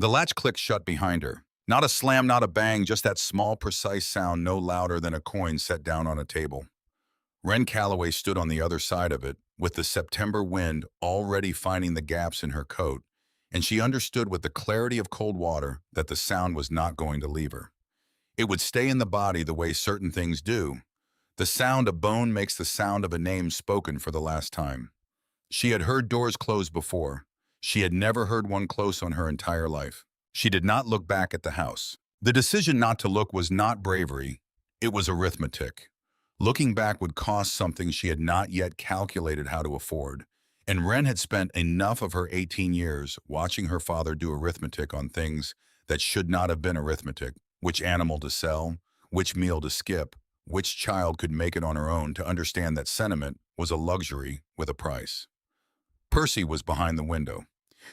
The latch clicked shut behind her. Not a slam, not a bang, just that small, precise sound no louder than a coin set down on a table. Wren Calloway stood on the other side of it, with the September wind already finding the gaps in her coat, and she understood with the clarity of cold water that the sound was not going to leave her. It would stay in the body the way certain things do. The sound of bone makes the sound of a name spoken for the last time. She had heard doors close before. She had never heard one close on her entire life. She did not look back at the house. The decision not to look was not bravery, it was arithmetic. Looking back would cost something she had not yet calculated how to afford, and Wren had spent enough of her 18 years watching her father do arithmetic on things that should not have been arithmetic: which animal to sell, which meal to skip, which child could make it on her own, to understand that sentiment was a luxury with a price. Percy was behind the window.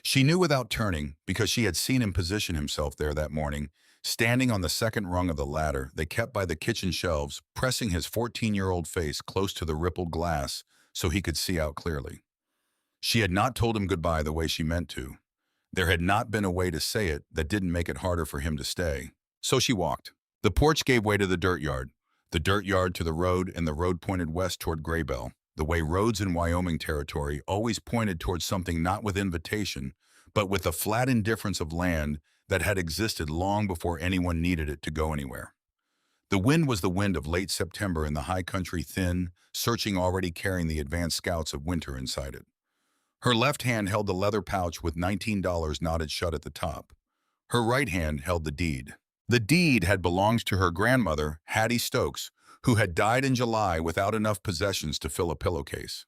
She knew without turning, because she had seen him position himself there that morning, standing on the second rung of the ladder they kept by the kitchen shelves, pressing his 14-year-old face close to the rippled glass so he could see out clearly. She had not told him goodbye the way she meant to. There had not been a way to say it that didn't make it harder for him to stay. So she walked. The porch gave way to the dirt yard to the road, and the road pointed west toward Graybell, the way roads in Wyoming territory always pointed towards something not with invitation, but with the flat indifference of land that had existed long before anyone needed it to go anywhere. The wind was the wind of late September in the high country, thin, searching, already carrying the advanced scouts of winter inside it. Her left hand held the leather pouch with $19 knotted shut at the top. Her right hand held the deed. The deed had belonged to her grandmother, Hattie Stokes, who had died in July without enough possessions to fill a pillowcase.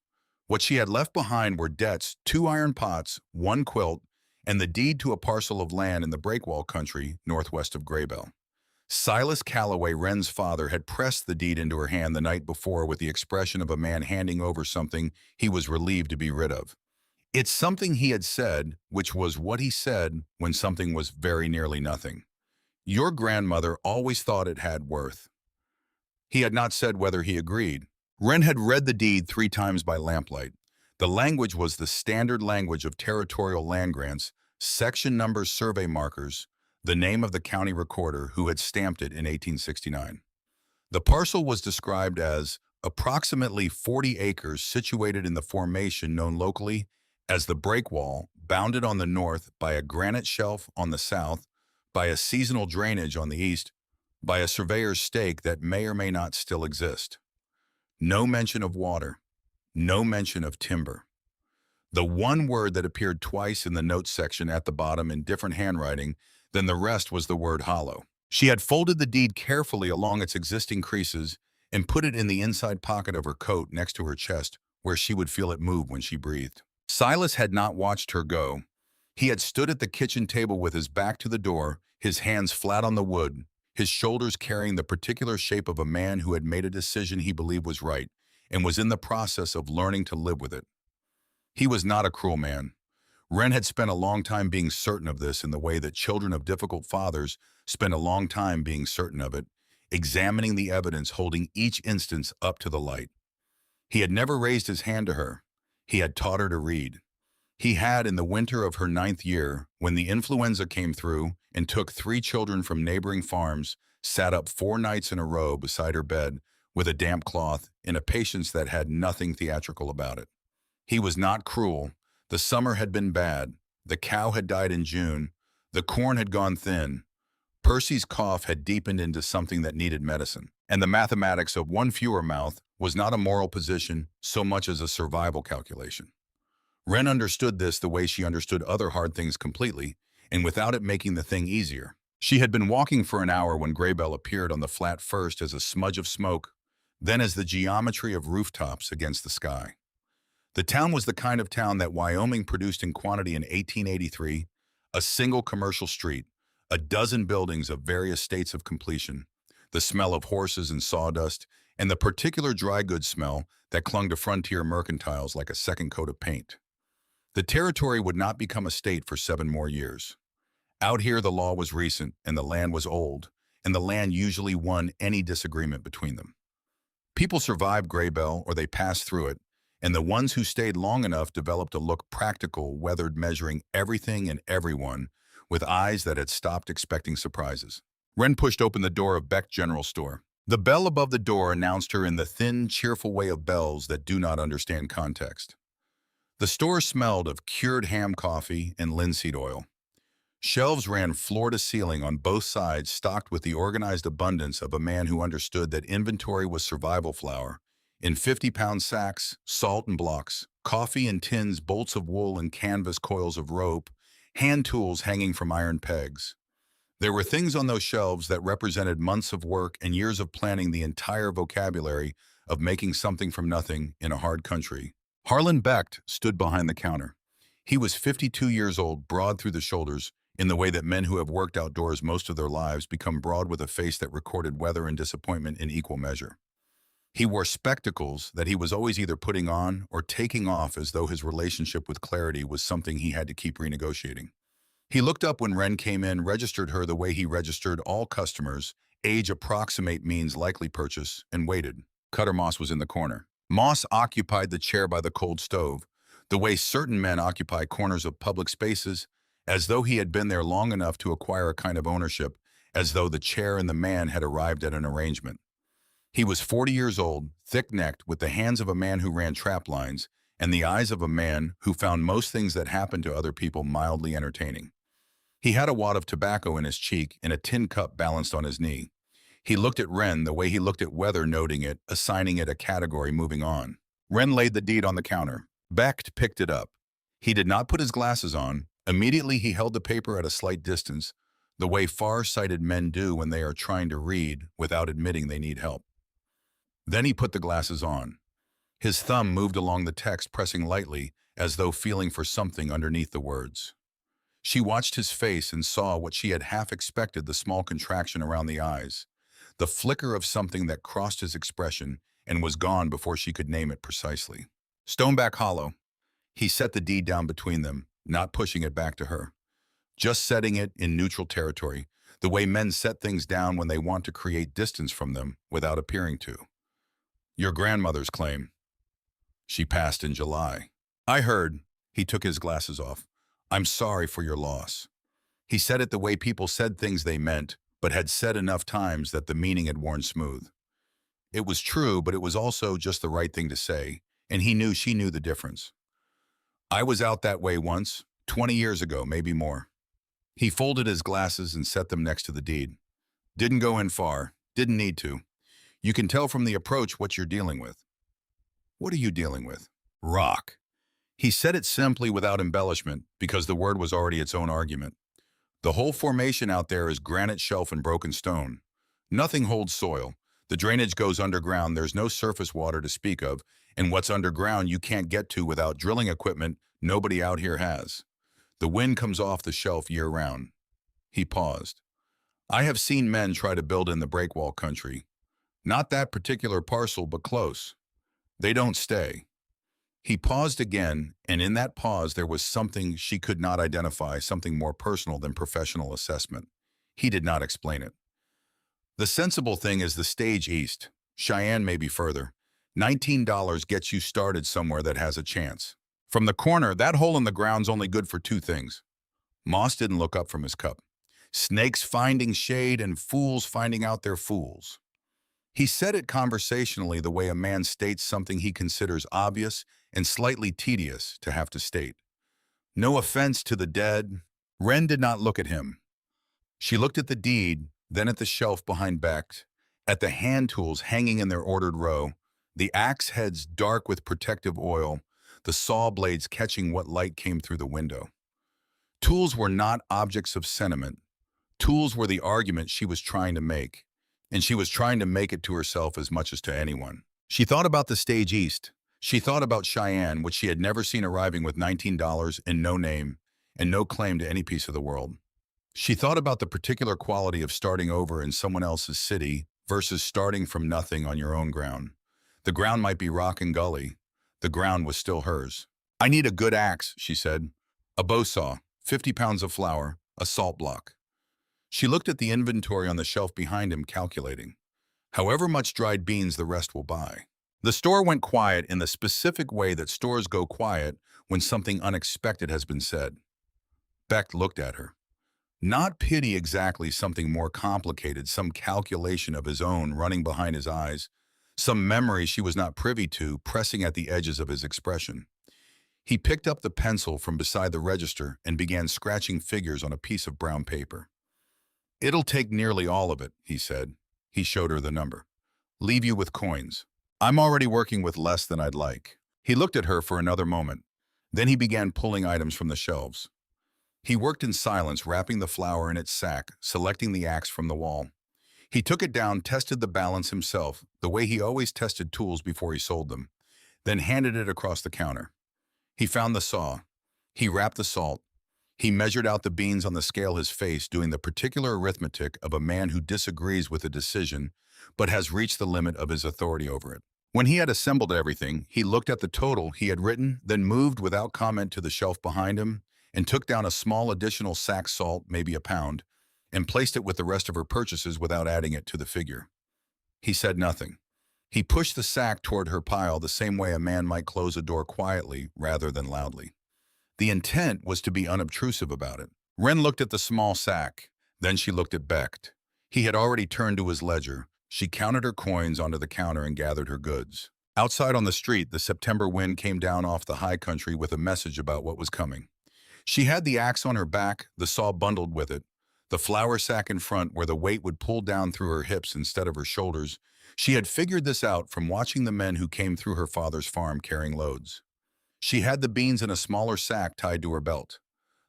What she had left behind were debts, 2 iron pots, 1 quilt, and the deed to a parcel of land in the Breakwall country northwest of Graybell. Silas Calloway, Wren's father, had pressed the deed into her hand the night before with the expression of a man handing over something he was relieved to be rid of. It's something he had said, which was what he said when something was very nearly nothing. Your grandmother always thought it had worth. He had not said whether he agreed. Wren had read the deed 3 times by lamplight. The language was the standard language of territorial land grants, section numbers, survey markers, the name of the county recorder who had stamped it in 1869. The parcel was described as approximately 40 acres situated in the formation known locally as the Breakwall, bounded on the north by a granite shelf on the south, by a seasonal drainage on the east, by a surveyor's stake that may or may not still exist. No mention of water, no mention of timber. The one word that appeared twice in the notes section at the bottom in different handwriting than the rest was the word hollow. She had folded the deed carefully along its existing creases and put it in the inside pocket of her coat next to her chest, where she would feel it move when she breathed. Silas had not watched her go. He had stood at the kitchen table with his back to the door, his hands flat on the wood, his shoulders carrying the particular shape of a man who had made a decision he believed was right and was in the process of learning to live with it. He was not a cruel man. Wren had spent a long time being certain of this, in the way that children of difficult fathers spend a long time being certain of it, examining the evidence, holding each instance up to the light. He had never raised his hand to her. He had taught her to read. He had, in the winter of her 9th year, when the influenza came through and took 3 children from neighboring farms, sat up 4 nights in a row beside her bed with a damp cloth, in a patience that had nothing theatrical about it. He was not cruel. The summer had been bad. The cow had died in June. The corn had gone thin. Percy's cough had deepened into something that needed medicine. And the mathematics of 1 fewer mouth was not a moral position so much as a survival calculation. Wren understood this the way she understood other hard things completely, and without it making the thing easier. She had been walking for an hour when Graybell appeared on the flat, first as a smudge of smoke, then as the geometry of rooftops against the sky. The town was the kind of town that Wyoming produced in quantity in 1883, a single commercial street, a dozen buildings of various states of completion, the smell of horses and sawdust, and the particular dry goods smell that clung to frontier mercantiles like a second coat of paint. The territory would not become a state for 7 more years. Out here, the law was recent and the land was old, and the land usually won any disagreement between them. People survived Graybell, or they passed through it, and the ones who stayed long enough developed a look practical, weathered, measuring everything and everyone with eyes that had stopped expecting surprises. Wren pushed open the door of Beck General Store. The bell above the door announced her in the thin, cheerful way of bells that do not understand context. The store smelled of cured ham coffee and linseed oil. Shelves ran floor to ceiling on both sides, stocked with the organized abundance of a man who understood that inventory was survival flour, in 50-pound sacks, salt and blocks, coffee in tins, bolts of wool and canvas coils of rope, hand tools hanging from iron pegs. There were things on those shelves that represented months of work and years of planning the entire vocabulary of making something from nothing in a hard country. Harlan Becht stood behind the counter. He was 52 years old, broad through the shoulders, in the way that men who have worked outdoors most of their lives become broad with a face that recorded weather and disappointment in equal measure. He wore spectacles that he was always either putting on or taking off, as though his relationship with clarity was something he had to keep renegotiating. He looked up when Wren came in, registered her the way he registered all customers, age approximate means likely purchase, and waited. Cutter Moss was in the corner. Moss occupied the chair by the cold stove, the way certain men occupy corners of public spaces, as though he had been there long enough to acquire a kind of ownership, as though the chair and the man had arrived at an arrangement. He was 40 years old, thick-necked, with the hands of a man who ran trap lines, and the eyes of a man who found most things that happened to other people mildly entertaining. He had a wad of tobacco in his cheek and a tin cup balanced on his knee. He looked at Wren the way he looked at weather, noting it, assigning it a category, moving on. Wren laid the deed on the counter. Becht picked it up. He did not put his glasses on. Immediately he held the paper at a slight distance, the way far-sighted men do when they are trying to read without admitting they need help. Then he put the glasses on. His thumb moved along the text, pressing lightly, as though feeling for something underneath the words. She watched his face and saw what she had half expected, the small contraction around the eyes, the flicker of something that crossed his expression and was gone before she could name it precisely. Stoneback Hollow. He set the deed down between them, not pushing it back to her, just setting it in neutral territory, the way men set things down when they want to create distance from them without appearing to. Your grandmother's claim. She passed in July. I heard. He took his glasses off. I'm sorry for your loss. He said it the way people said things they meant, but had said enough times that the meaning had worn smooth. It was true, but it was also just the right thing to say, and he knew she knew the difference. I was out that way once, 20 years ago, maybe more. He folded his glasses and set them next to the deed. Didn't go in far, didn't need to. You can tell from the approach what you're dealing with. What are you dealing with? Rock. He said it simply without embellishment, because the word was already its own argument. The whole formation out there is granite shelf and broken stone. Nothing holds soil. The drainage goes underground, there's no surface water to speak of, and what's underground you can't get to without drilling equipment nobody out here has. The wind comes off the shelf year-round. He paused. I have seen men try to build in the breakwall country. Not that particular parcel, but close. They don't stay. He paused again, and in that pause there was something she could not identify, something more personal than professional assessment. He did not explain it. The sensible thing is the stage east. Cheyenne may be further. $19 gets you started somewhere that has a chance. From the corner, that hole in the ground's only good for two things. Moss didn't look up from his cup. Snakes finding shade and fools finding out they're fools. He said it conversationally, the way a man states something he considers obvious and slightly tedious to have to state. No offense to the dead. Wren did not look at him. She looked at the deed, then at the shelf behind Becht, at the hand tools hanging in their ordered row, the axe heads dark with protective oil, the saw blades catching what light came through the window. Tools were not objects of sentiment. Tools were the argument she was trying to make, and she was trying to make it to herself as much as to anyone. She thought about the stage east. She thought about Cheyenne, which she had never seen arriving with $19 and no name and no claim to any piece of the world. She thought about the particular quality of starting over in someone else's city versus starting from nothing on your own ground. The ground might be rock and gully. The ground was still hers. I need a good axe, she said. A bow saw, 50 pounds of flour, a salt block. She looked at the inventory on the shelf behind him, calculating. However much dried beans the rest will buy. The store went quiet in the specific way that stores go quiet when something unexpected has been said. Becht looked at her. Not pity exactly, something more complicated, some calculation of his own running behind his eyes, some memory she was not privy to pressing at the edges of his expression. He picked up the pencil from beside the register and began scratching figures on a piece of brown paper. "It'll take nearly all of it," he said. He showed her the number. "Leave you with coins. I'm already working with less than I'd like." He looked at her for another moment. Then he began pulling items from the shelves. He worked in silence, wrapping the flour in its sack, selecting the axe from the wall. He took it down, tested the balance himself, the way he always tested tools before he sold them, then handed it across the counter. He found the saw. He wrapped the salt. He measured out the beans on the scale, his face doing the particular arithmetic of a man who disagrees with a decision but has reached the limit of his authority over it. When he had assembled everything, he looked at the total he had written, then moved without comment to the shelf behind him and took down a small additional sack salt, maybe a pound, and placed it with the rest of her purchases without adding it to the figure. He said nothing. He pushed the sack toward her pile the same way a man might close a door quietly rather than loudly. The intent was to be unobtrusive about it. Wren looked at the small sack. Then she looked at Becht. He had already turned to his ledger. She counted her coins onto the counter and gathered her goods. Outside on the street, the September wind came down off the high country with a message about what was coming. She had the axe on her back, the saw bundled with it, the flour sack in front where the weight would pull down through her hips instead of her shoulders. She had figured this out from watching the men who came through her father's farm carrying loads. She had the beans in a smaller sack tied to her belt.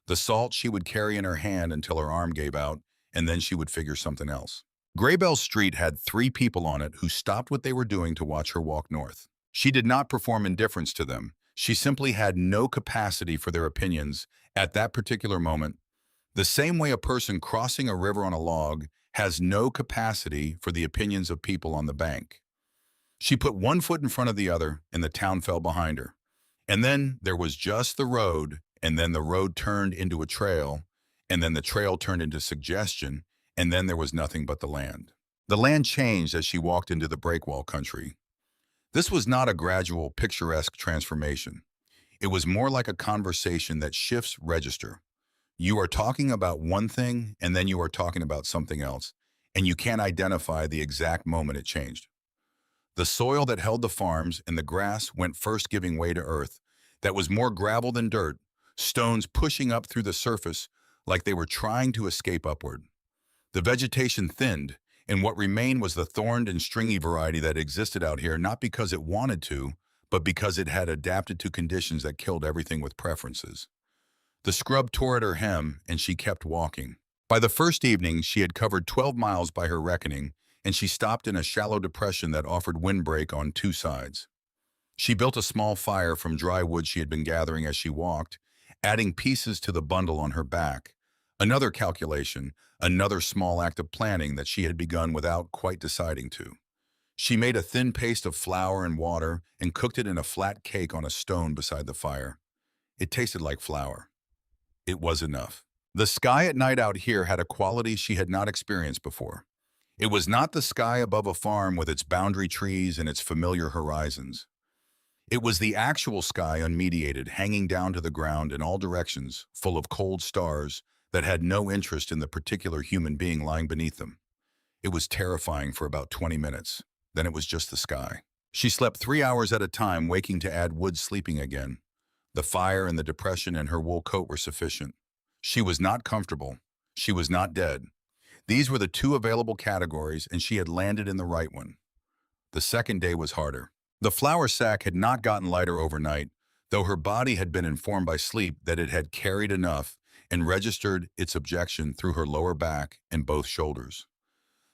The salt she would carry in her hand until her arm gave out, and then she would figure something else. Graybell Street had 3 people on it who stopped what they were doing to watch her walk north. She did not perform indifference to them. She simply had no capacity for their opinions at that particular moment, the same way a person crossing a river on a log has no capacity for the opinions of people on the bank. She put one foot in front of the other, and the town fell behind her. And then there was just the road, and then the road turned into a trail, and then the trail turned into suggestion, and then there was nothing but the land. The land changed as she walked into the breakwall country. This was not a gradual, picturesque transformation. It was more like a conversation that shifts register. You are talking about one thing, and then you are talking about something else, and you can't identify the exact moment it changed. The soil that held the farms and the grass went first, giving way to earth that was more gravel than dirt, stones pushing up through the surface like they were trying to escape upward. The vegetation thinned, and what remained was the thorned and stringy variety that existed out here not because it wanted to, but because it had adapted to conditions that killed everything with preferences. The scrub tore at her hem, and she kept walking. By the first evening, she had covered 12 miles by her reckoning, and she stopped in a shallow depression that offered windbreak on 2 sides. She built a small fire from dry wood she had been gathering as she walked, adding pieces to the bundle on her back. Another calculation, another small act of planning that she had begun without quite deciding to. She made a thin paste of flour and water and cooked it in a flat cake on a stone beside the fire. It tasted like flour. It was enough. The sky at night out here had a quality she had not experienced before. It was not the sky above a farm with its boundary trees and its familiar horizons. It was the actual sky, unmediated, hanging down to the ground in all directions, full of cold stars that had no interest in the particular human being lying beneath them. It was terrifying for about 20 minutes. Then it was just the sky. She slept 3 hours at a time, waking to add wood, sleeping again. The fire and the depression in her wool coat were sufficient. She was not comfortable. She was not dead. These were the 2 available categories, and she had landed in the right one. The second day was harder. The flour sack had not gotten lighter overnight, though her body had been informed by sleep that it had carried enough and registered its objection through her lower back and both shoulders.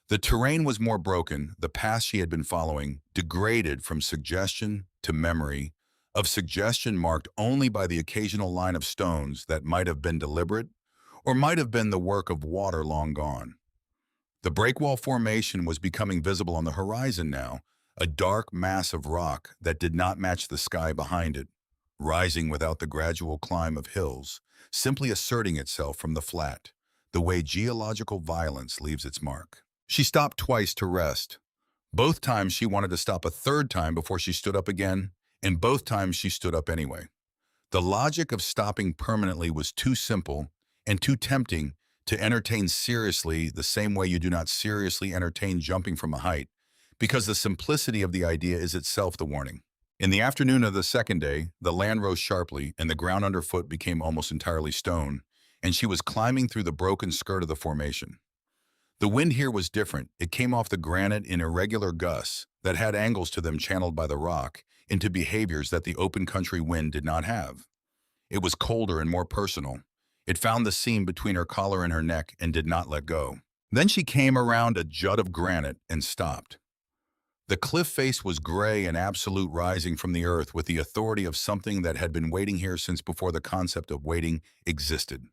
The terrain was more broken, the path she had been following degraded from suggestion to memory, of suggestion marked only by the occasional line of stones that might have been deliberate or might have been the work of water long gone. The breakwall formation was becoming visible on the horizon now, a dark mass of rock that did not match the sky behind it, rising without the gradual climb of hills, simply asserting itself from the flat, the way geological violence leaves its mark. She stopped twice to rest. Both times she wanted to stop a third time before she stood up again, and both times she stood up anyway. The logic of stopping permanently was too simple and too tempting to entertain seriously the same way you do not seriously entertain jumping from a height, because the simplicity of the idea is itself the warning. In the afternoon of the second day, the land rose sharply and the ground underfoot became almost entirely stone, and she was climbing through the broken skirt of the formation. The wind here was different. It came off the granite in irregular gusts that had angles to them channeled by the rock into behaviors that the open country wind did not have. It was colder and more personal. It found the seam between her collar and her neck and did not let go. Then she came around a jut of granite and stopped. The cliff face was gray and absolute, rising from the earth with the authority of something that had been waiting here since before the concept of waiting existed.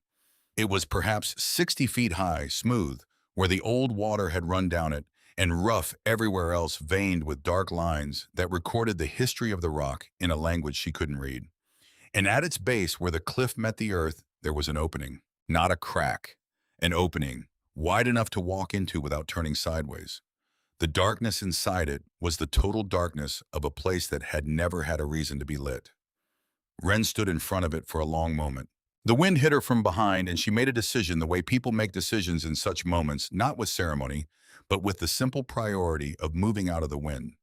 It was perhaps 60 feet high, smooth, where the old water had run down it, and rough everywhere else, veined with dark lines that recorded the history of the rock in a language she couldn't read. And at its base, where the cliff met the earth, there was an opening. Not a crack. An opening, wide enough to walk into without turning sideways. The darkness inside it was the total darkness of a place that had never had a reason to be lit. Wren stood in front of it for a long moment. The wind hit her from behind, and she made a decision the way people make decisions in such moments, not with ceremony, but with the simple priority of moving out of the wind.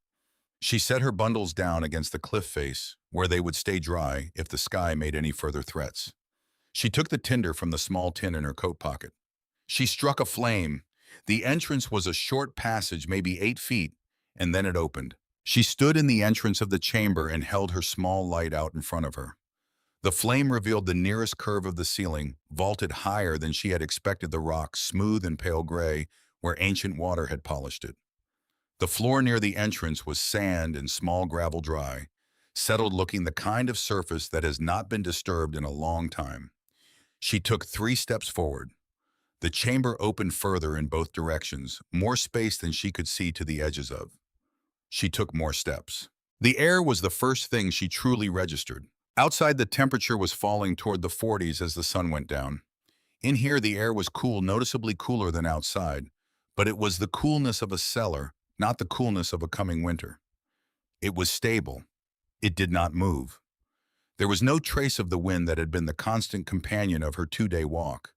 She set her bundles down against the cliff face, where they would stay dry if the sky made any further threats. She took the tinder from the small tin in her coat pocket. She struck a flame. The entrance was a short passage, maybe 8 feet, and then it opened. She stood in the entrance of the chamber and held her small light out in front of her. The flame revealed the nearest curve of the ceiling, vaulted higher than she had expected the rock, smooth and pale gray, where ancient water had polished it. The floor near the entrance was sand and small gravel, dry, settled looking, the kind of surface that has not been disturbed in a long time. She took 3 steps forward. The chamber opened further in both directions, more space than she could see to the edges of. She took more steps. The air was the first thing she truly registered. Outside, the temperature was falling toward the 40s as the sun went down. In here, the air was cool, noticeably cooler than outside, but it was the coolness of a cellar, not the coolness of a coming winter. It was stable. It did not move. There was no trace of the wind that had been the constant companion of her 2-day walk.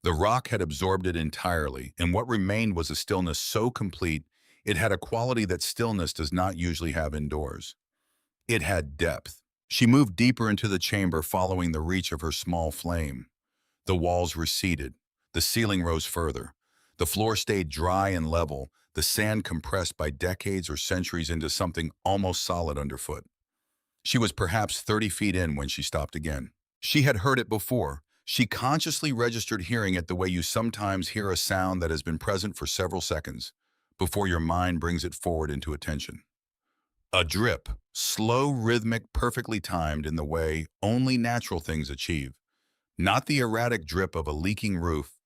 The rock had absorbed it entirely, and what remained was a stillness so complete it had a quality that stillness does not usually have indoors. It had depth. She moved deeper into the chamber, following the reach of her small flame. The walls receded. The ceiling rose further. The floor stayed dry and level, the sand compressed by decades or centuries into something almost solid underfoot. She was perhaps 30 feet in when she stopped again. She had heard it before. She consciously registered hearing it the way you sometimes hear a sound that has been present for several seconds before your mind brings it forward into attention. A drip, slow, rhythmic, perfectly timed in the way only natural things achieve. Not the erratic drip of a leaking roof,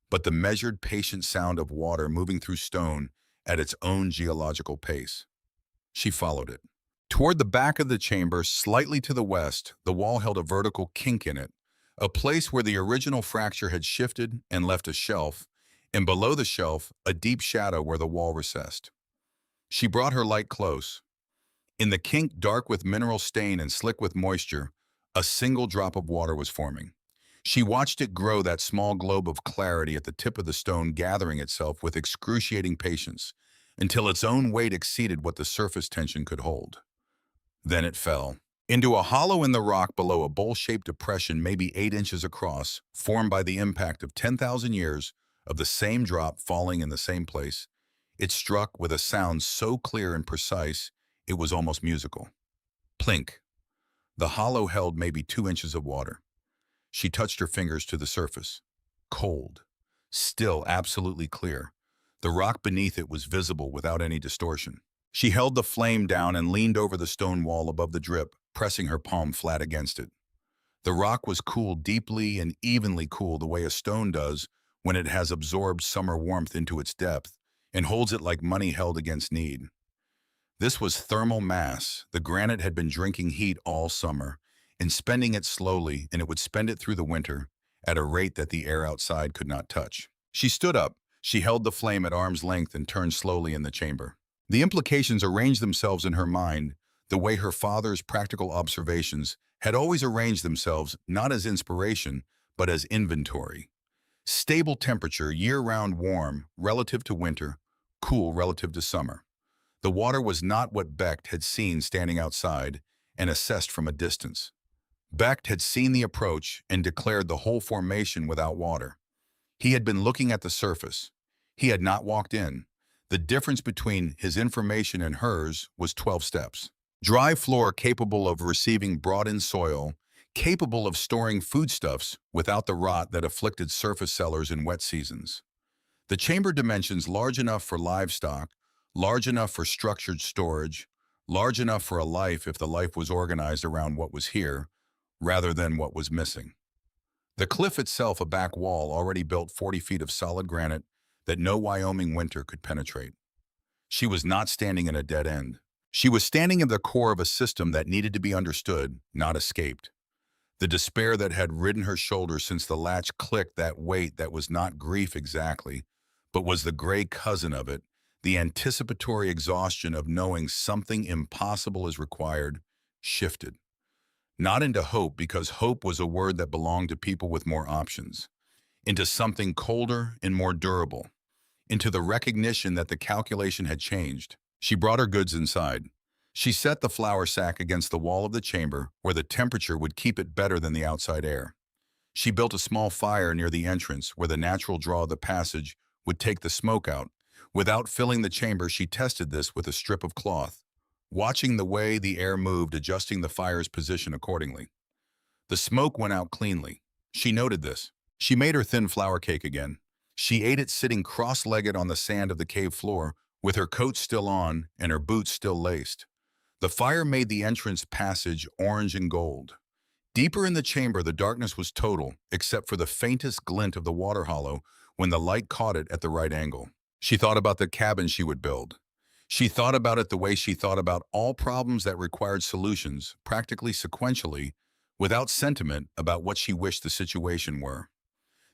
but the measured, patient sound of water moving through stone at its own geological pace. She followed it. Toward the back of the chamber, slightly to the west, the wall held a vertical kink in it, a place where the original fracture had shifted and left a shelf, and below the shelf, a deep shadow where the wall recessed. She brought her light close. In the kink, dark with mineral stain and slick with moisture, a single drop of water was forming. She watched it grow, that small globe of clarity at the tip of the stone, gathering itself with excruciating patience until its own weight exceeded what the surface tension could hold. Then it fell into a hollow in the rock below, a bowl-shaped depression maybe 8 inches across, formed by the impact of 10,000 years of the same drop falling in the same place. It struck with a sound so clear and precise it was almost musical. Plink. The hollow held maybe 2 inches of water. She touched her fingers to the surface. Cold. Still, absolutely clear. The rock beneath it was visible without any distortion. She held the flame down and leaned over the stone wall above the drip, pressing her palm flat against it. The rock was cool, deeply and evenly cool, the way a stone does when it has absorbed summer warmth into its depth and holds it like money held against need. This was thermal mass. The granite had been drinking heat all summer and spending it slowly, and it would spend it through the winter at a rate that the air outside could not touch. She stood up. She held the flame at arm's length and turned slowly in the chamber. The implications arranged themselves in her mind the way her father's practical observations had always arranged themselves, not as inspiration, but as inventory. Stable temperature, year-round warm relative to winter, cool relative to summer. The water was not what Becht had seen standing outside and assessed from a distance. Becht had seen the approach and declared the whole formation without water. He had been looking at the surface. He had not walked in. The difference between his information and hers was 12 steps. Dry floor capable of receiving brought-in soil, capable of storing foodstuffs without the rot that afflicted surface cellars in wet seasons. The chamber dimensions large enough for livestock, large enough for structured storage, large enough for a life if the life was organized around what was here, rather than what was missing. The cliff itself, a back wall already built 40 feet of solid granite that no Wyoming winter could penetrate. She was not standing in a dead end. She was standing in the core of a system that needed to be understood, not escaped. The despair that had ridden her shoulders since the latch clicked, that weight that was not grief exactly, but was the gray cousin of it, the anticipatory exhaustion of knowing something impossible is required, shifted. Not into hope, because hope was a word that belonged to people with more options, into something colder and more durable, into the recognition that the calculation had changed. She brought her goods inside. She set the flour sack against the wall of the chamber where the temperature would keep it better than the outside air. She built a small fire near the entrance where the natural draw of the passage would take the smoke out. Without filling the chamber, she tested this with a strip of cloth, watching the way the air moved, adjusting the fire's position accordingly. The smoke went out cleanly. She noted this. She made her thin flour cake again. She ate it sitting cross-legged on the sand of the cave floor, with her coat still on and her boots still laced. The fire made the entrance passage orange and gold. Deeper in the chamber, the darkness was total, except for the faintest glint of the water hollow when the light caught it at the right angle. She thought about the cabin she would build. She thought about it the way she thought about all problems that required solutions, practically sequentially, without sentiment about what she wished the situation were.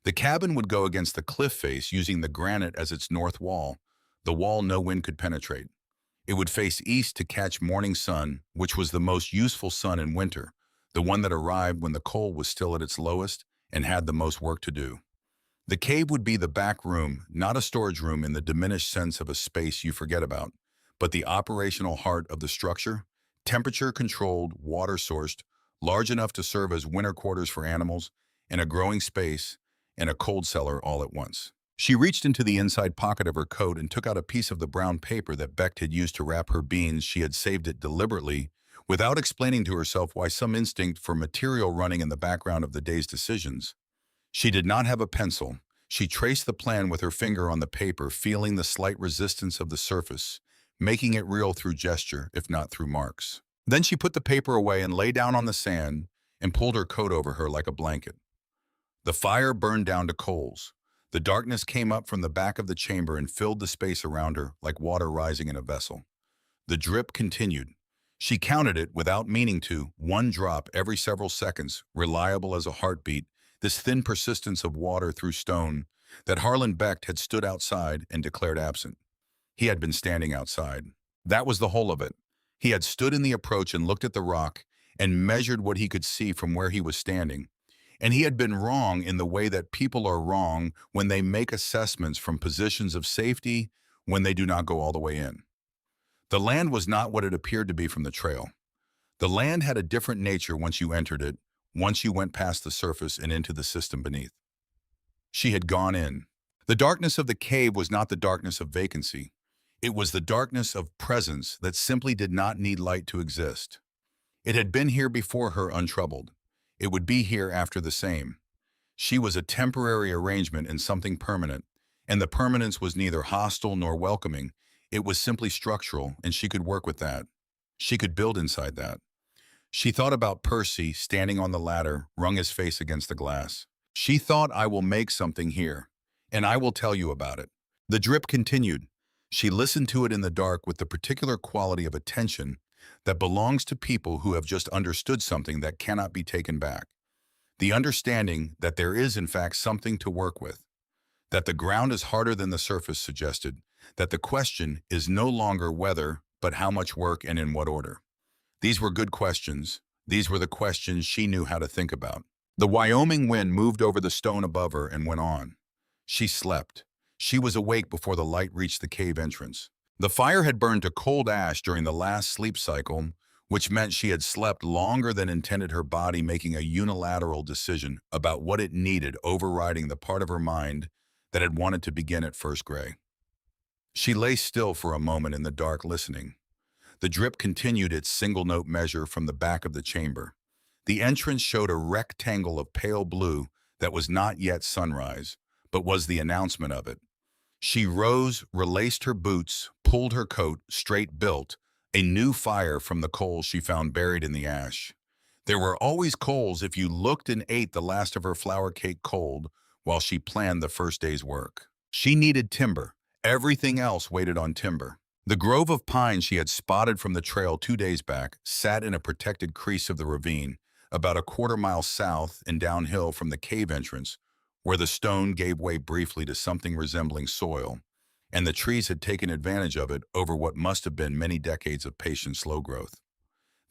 The cabin would go against the cliff face, using the granite as its north wall, the wall no wind could penetrate. It would face east to catch morning sun, which was the most useful sun in winter, the one that arrived when the coal was still at its lowest and had the most work to do. The cave would be the back room, not a storage room in the diminished sense of a space you forget about, but the operational heart of the structure, temperature-controlled, water-sourced, large enough to serve as winter quarters for animals, and a growing space, and a cold cellar all at once. She reached into the inside pocket of her coat and took out a piece of the brown paper that Becht had used to wrap her beans. She had saved it deliberately, without explaining to herself why, some instinct for material running in the background of the day's decisions. She did not have a pencil. She traced the plan with her finger on the paper, feeling the slight resistance of the surface, making it real through gesture, if not through marks. Then she put the paper away and lay down on the sand and pulled her coat over her like a blanket. The fire burned down to coals. The darkness came up from the back of the chamber and filled the space around her like water rising in a vessel. The drip continued. She counted it without meaning to, one drop every several seconds, reliable as a heartbeat, this thin persistence of water through stone that Harlan Becht had stood outside and declared absent. He had been standing outside. That was the whole of it. He had stood in the approach and looked at the rock and measured what he could see from where he was standing. And he had been wrong in the way that people are wrong when they make assessments from positions of safety when they do not go all the way in. The land was not what it appeared to be from the trail. The land had a different nature once you entered it, once you went past the surface and into the system beneath. She had gone in. The darkness of the cave was not the darkness of vacancy. It was the darkness of presence that simply did not need light to exist. It had been here before her untroubled. It would be here after the same. She was a temporary arrangement in something permanent, and the permanence was neither hostile nor welcoming. It was simply structural, and she could work with that. She could build inside that. She thought about Percy standing on the ladder, wrung his face against the glass. She thought, I will make something here, and I will tell you about it. The drip continued. She listened to it in the dark with the particular quality of attention that belongs to people who have just understood something that cannot be taken back. The understanding that there is, in fact, something to work with. That the ground is harder than the surface suggested. That the question is no longer whether, but how much work and in what order. These were good questions. These were the questions she knew how to think about. The Wyoming wind moved over the stone above her and went on. She slept. She was awake before the light reached the cave entrance. The fire had burned to cold ash during the last sleep cycle, which meant she had slept longer than intended, her body making a unilateral decision about what it needed, overriding the part of her mind that had wanted to begin at first gray. She lay still for a moment in the dark, listening. The drip continued its single-note measure from the back of the chamber. The entrance showed a rectangle of pale blue that was not yet sunrise, but was the announcement of it. She rose, relaced her boots, pulled her coat, straight built, a new fire from the coals she found buried in the ash. There were always coals if you looked, and ate the last of her flour cake cold while she planned the first day's work. She needed timber. Everything else waited on timber. The grove of pines she had spotted from the trail 2 days back sat in a protected crease of the ravine, about a quarter-mile south and downhill from the cave entrance, where the stone gave way briefly to something resembling soil, and the trees had taken advantage of it over what must have been many decades of patient slow growth.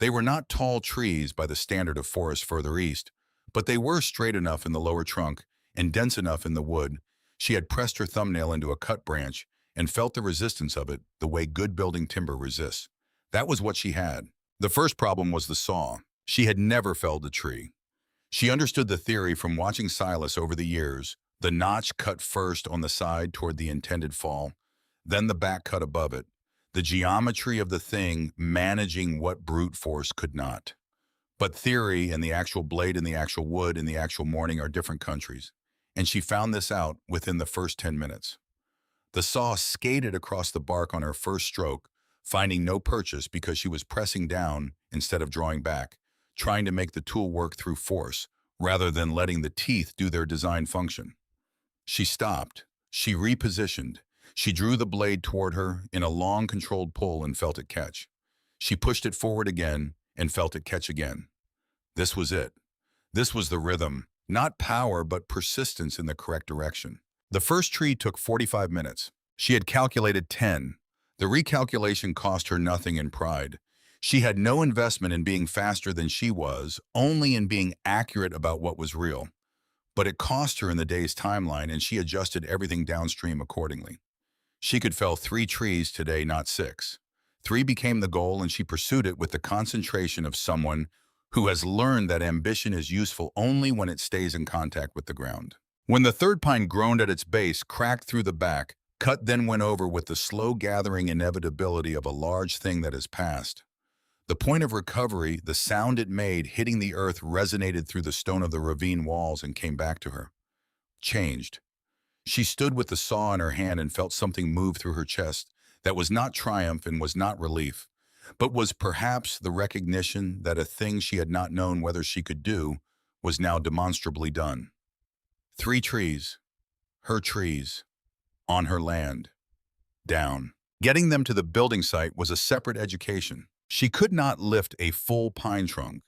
They were not tall trees by the standard of forest further east, but they were straight enough in the lower trunk and dense enough in the wood. She had pressed her thumbnail into a cut branch and felt the resistance of it the way good building timber resists. That was what she had. The first problem was the saw. She had never felled a tree. She understood the theory from watching Silas over the years: the notch cut first on the side toward the intended fall, then the back cut above it, the geometry of the thing managing what brute force could not. But theory and the actual blade and the actual wood and the actual morning are different countries, and she found this out within the first 10 minutes. The saw skated across the bark on her first stroke, finding no purchase because she was pressing down instead of drawing back, trying to make the tool work through force rather than letting the teeth do their design function. She stopped. She repositioned. She drew the blade toward her in a long, controlled pull and felt it catch. She pushed it forward again and felt it catch again. This was it. This was the rhythm, not power but persistence in the correct direction. The first tree took 45 minutes. She had calculated 10. The recalculation cost her nothing in pride. She had no investment in being faster than she was, only in being accurate about what was real. But it cost her in the day's timeline, and she adjusted everything downstream accordingly. She could fell 3 trees today, not 6. 3 became the goal, and she pursued it with the concentration of someone who has learned that ambition is useful only when it stays in contact with the ground. When the third pine groaned at its base, cracked through the back, cut then went over with the slow gathering inevitability of a large thing that has passed. The point of recovery, the sound it made hitting the earth, resonated through the stone of the ravine walls and came back to her. Changed. She stood with the saw in her hand and felt something move through her chest that was not triumph and was not relief, but was perhaps the recognition that a thing she had not known whether she could do was now demonstrably done. 3 trees. Her trees. On her land. Down. Getting them to the building site was a separate education. She could not lift a full pine trunk.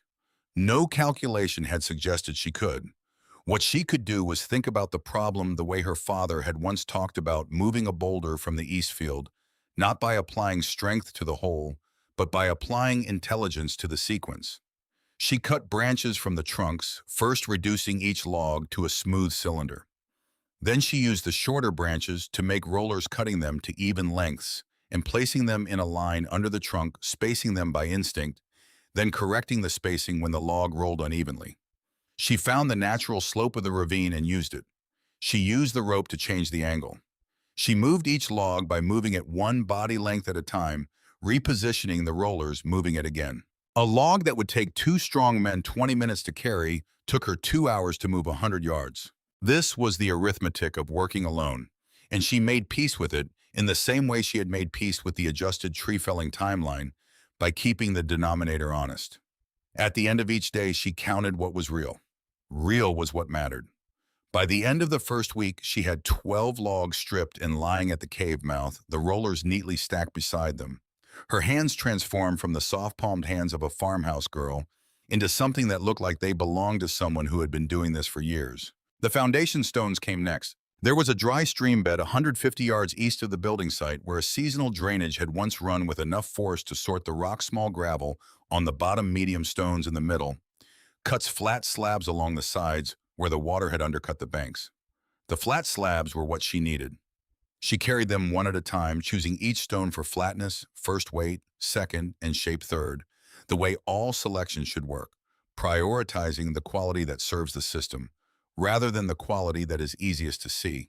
No calculation had suggested she could. What she could do was think about the problem the way her father had once talked about moving a boulder from the east field, not by applying strength to the whole, but by applying intelligence to the sequence. She cut branches from the trunks, first reducing each log to a smooth cylinder. Then she used the shorter branches to make rollers, cutting them to even lengths and placing them in a line under the trunk, spacing them by instinct, then correcting the spacing when the log rolled unevenly. She found the natural slope of the ravine and used it. She used the rope to change the angle. She moved each log by moving it one body length at a time, repositioning the rollers, moving it again. A log that would take 2 strong men 20 minutes to carry took her 2 hours to move 100 yards. This was the arithmetic of working alone, and she made peace with it in the same way she had made peace with the adjusted tree-felling timeline, by keeping the denominator honest. At the end of each day, she counted what was real. Real was what mattered. By the end of the first week, she had 12 logs stripped and lying at the cave mouth, the rollers neatly stacked beside them. Her hands transformed from the soft-palmed hands of a farmhouse girl into something that looked like they belonged to someone who had been doing this for years. The foundation stones came next. There was a dry stream bed 150 yards east of the building site where a seasonal drainage had once run with enough force to sort the rock-small gravel on the bottom, medium stones in the middle, cuts flat slabs along the sides where the water had undercut the banks. The flat slabs were what she needed. She carried them one at a time, choosing each stone for flatness, first weight, second, and shape third, the way all selections should work, prioritizing the quality that serves the system, rather than the quality that is easiest to see.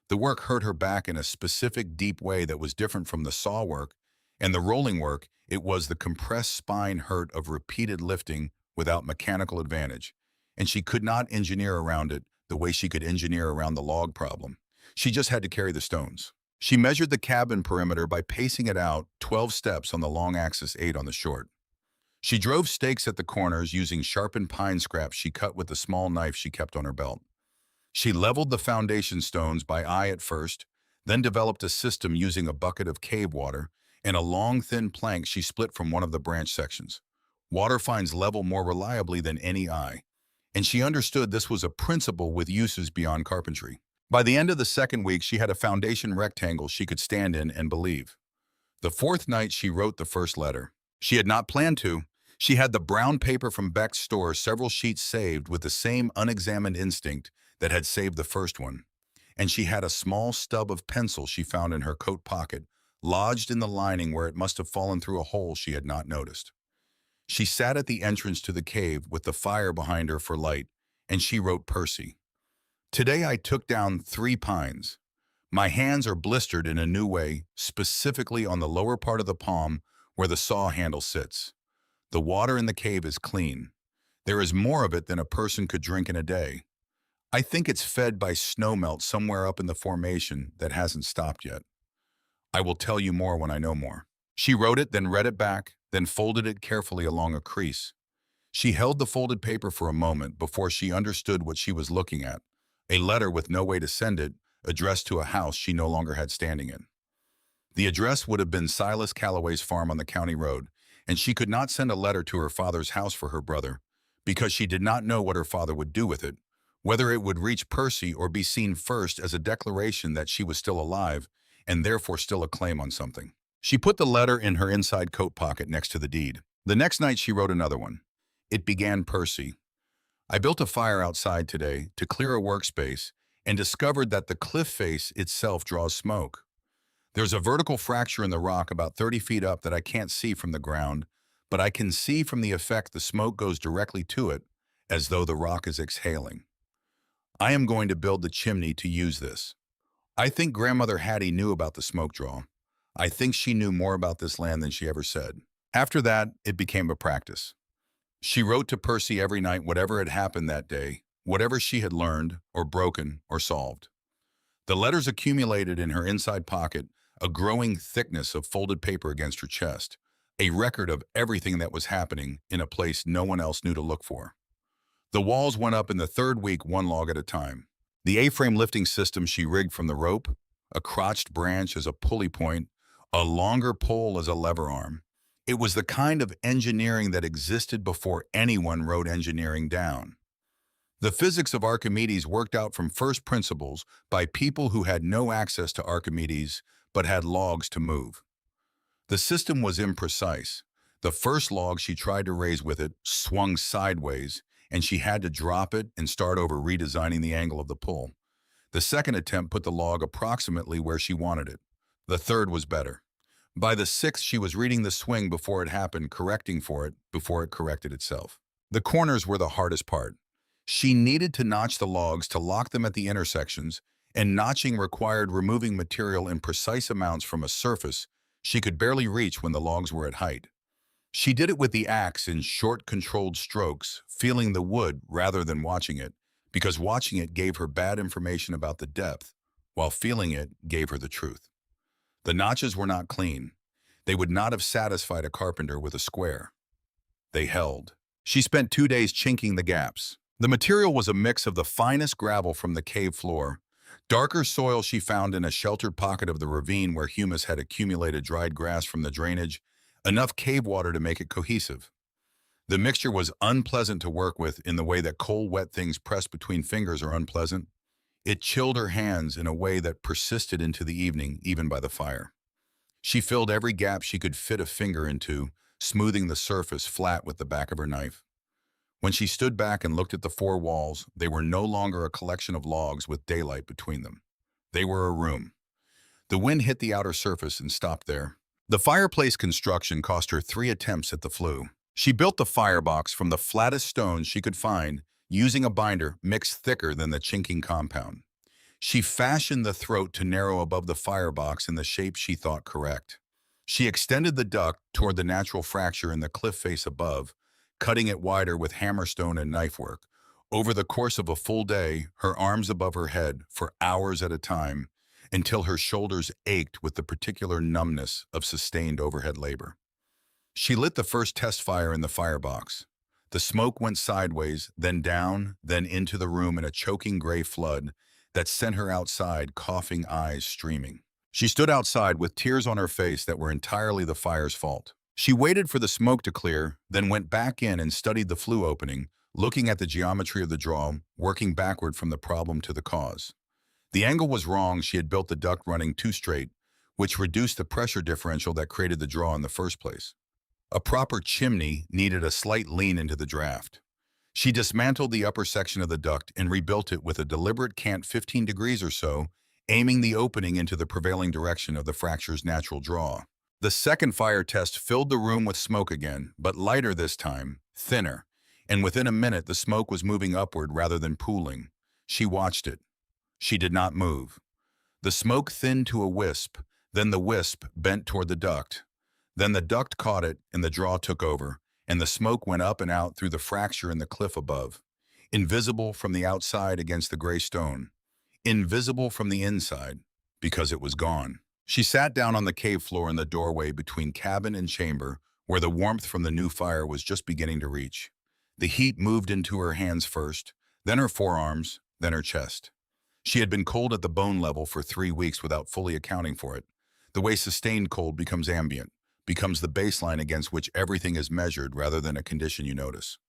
The work hurt her back in a specific deep way that was different from the saw work, and the rolling work, it was the compressed spine hurt of repeated lifting without mechanical advantage, and she could not engineer around it the way she could engineer around the log problem. She just had to carry the stones. She measured the cabin perimeter by pacing it out 12 steps on the long axis, 8 on the short. She drove stakes at the corners using sharpened pine scraps she cut with the small knife she kept on her belt. She leveled the foundation stones by eye at first, then developed a system using a bucket of cave water and a long, thin plank she split from one of the branch sections. Water finds level more reliably than any eye, and she understood this was a principle with uses beyond carpentry. By the end of the second week, she had a foundation rectangle she could stand in and believe. The fourth night, she wrote the first letter. She had not planned to. She had the brown paper from Beck's store, several sheets saved with the same unexamined instinct that had saved the first one. And she had a small stub of pencil she found in her coat pocket, lodged in the lining where it must have fallen through a hole she had not noticed. She sat at the entrance to the cave with the fire behind her for light, and she wrote Percy. Today I took down 3 pines. My hands are blistered in a new way, specifically on the lower part of the palm where the saw handle sits. The water in the cave is clean. There is more of it than a person could drink in a day. I think it's fed by snowmelt somewhere up in the formation that hasn't stopped yet. I will tell you more when I know more. She wrote it, then read it back, then folded it carefully along a crease. She held the folded paper for a moment before she understood what she was looking at. A letter with no way to send it, addressed to a house she no longer had standing in. The address would have been Silas Calloway's farm on the county road, and she could not send a letter to her father's house for her brother, because she did not know what her father would do with it, whether it would reach Percy or be seen first as a declaration that she was still alive, and therefore still a claim on something. She put the letter in her inside coat pocket next to the deed. The next night she wrote another one. It began Percy. I built a fire outside today to clear a workspace and discovered that the cliff face itself draws smoke. There's a vertical fracture in the rock about 30 feet up that I can't see from the ground, but I can see from the effect the smoke goes directly to it, as though the rock is exhaling. I am going to build the chimney to use this. I think Grandmother Hattie knew about the smoke draw. I think she knew more about this land than she ever said. After that, it became a practice. She wrote to Percy every night whatever had happened that day, whatever she had learned, or broken, or solved. The letters accumulated in her inside pocket, a growing thickness of folded paper against her chest, a record of everything that was happening in a place no one else knew to look for. The walls went up in the third week, one log at a time. The A-frame lifting system she rigged from the rope, a crotched branch as a pulley point, a longer pole as a lever arm. It was the kind of engineering that existed before anyone wrote engineering down. The physics of Archimedes worked out from first principles by people who had no access to Archimedes but had logs to move. The system was imprecise. The first log she tried to raise with it swung sideways, and she had to drop it and start over redesigning the angle of the pull. The second attempt put the log approximately where she wanted it. The third was better. By the sixth, she was reading the swing before it happened, correcting for it before it corrected itself. The corners were the hardest part. She needed to notch the logs to lock them at the intersections, and notching required removing material in precise amounts from a surface she could barely reach when the logs were at height. She did it with the axe in short, controlled strokes, feeling the wood rather than watching it, because watching it gave her bad information about the depth, while feeling it gave her the truth. The notches were not clean. They would not have satisfied a carpenter with a square. They held. She spent 2 days chinking the gaps. The material was a mix of the finest gravel from the cave floor, darker soil she found in a sheltered pocket of the ravine where humus had accumulated dried grass from the drainage, enough cave water to make it cohesive. The mixture was unpleasant to work with in the way that cold, wet things pressed between fingers are unpleasant. It chilled her hands in a way that persisted into the evening, even by the fire. She filled every gap she could fit a finger into, smoothing the surface flat with the back of her knife. When she stood back and looked at the four walls, they were no longer a collection of logs with daylight between them. They were a room. The wind hit the outer surface and stopped there. The fireplace construction cost her 3 attempts at the flue. She built the firebox from the flattest stones she could find, using a binder mixed thicker than the chinking compound. She fashioned the throat to narrow above the firebox in the shape she thought correct. She extended the duct toward the natural fracture in the cliff face above, cutting it wider with hammerstone and knifework. Over the course of a full day, her arms above her head, for hours at a time, until her shoulders ached with the particular numbness of sustained overhead labor. She lit the first test fire in the firebox. The smoke went sideways, then down, then into the room in a choking gray flood that sent her outside, coughing, eyes streaming. She stood outside with tears on her face that were entirely the fire's fault. She waited for the smoke to clear, then went back in and studied the flue opening, looking at the geometry of the draw, working backward from the problem to the cause. The angle was wrong. She had built the duct running too straight, which reduced the pressure differential that created the draw in the first place. A proper chimney needed a slight lean into the draft. She dismantled the upper section of the duct and rebuilt it with a deliberate cant 15 degrees or so, aiming the opening into the prevailing direction of the fracture's natural draw. The second fire test filled the room with smoke again, but lighter this time, thinner, and within a minute the smoke was moving upward rather than pooling. She watched it. She did not move. The smoke thinned to a wisp, then the wisp bent toward the duct. Then the duct caught it and the draw took over, and the smoke went up and out through the fracture in the cliff above, invisible from the outside against the gray stone, invisible from the inside, because it was gone. She sat down on the cave floor in the doorway between cabin and chamber, where the warmth from the new fire was just beginning to reach. The heat moved into her hands first, then her forearms, then her chest. She had been cold at the bone level for 3 weeks without fully accounting for it. The way sustained cold becomes ambient, becomes the baseline against which everything is measured rather than a condition you notice.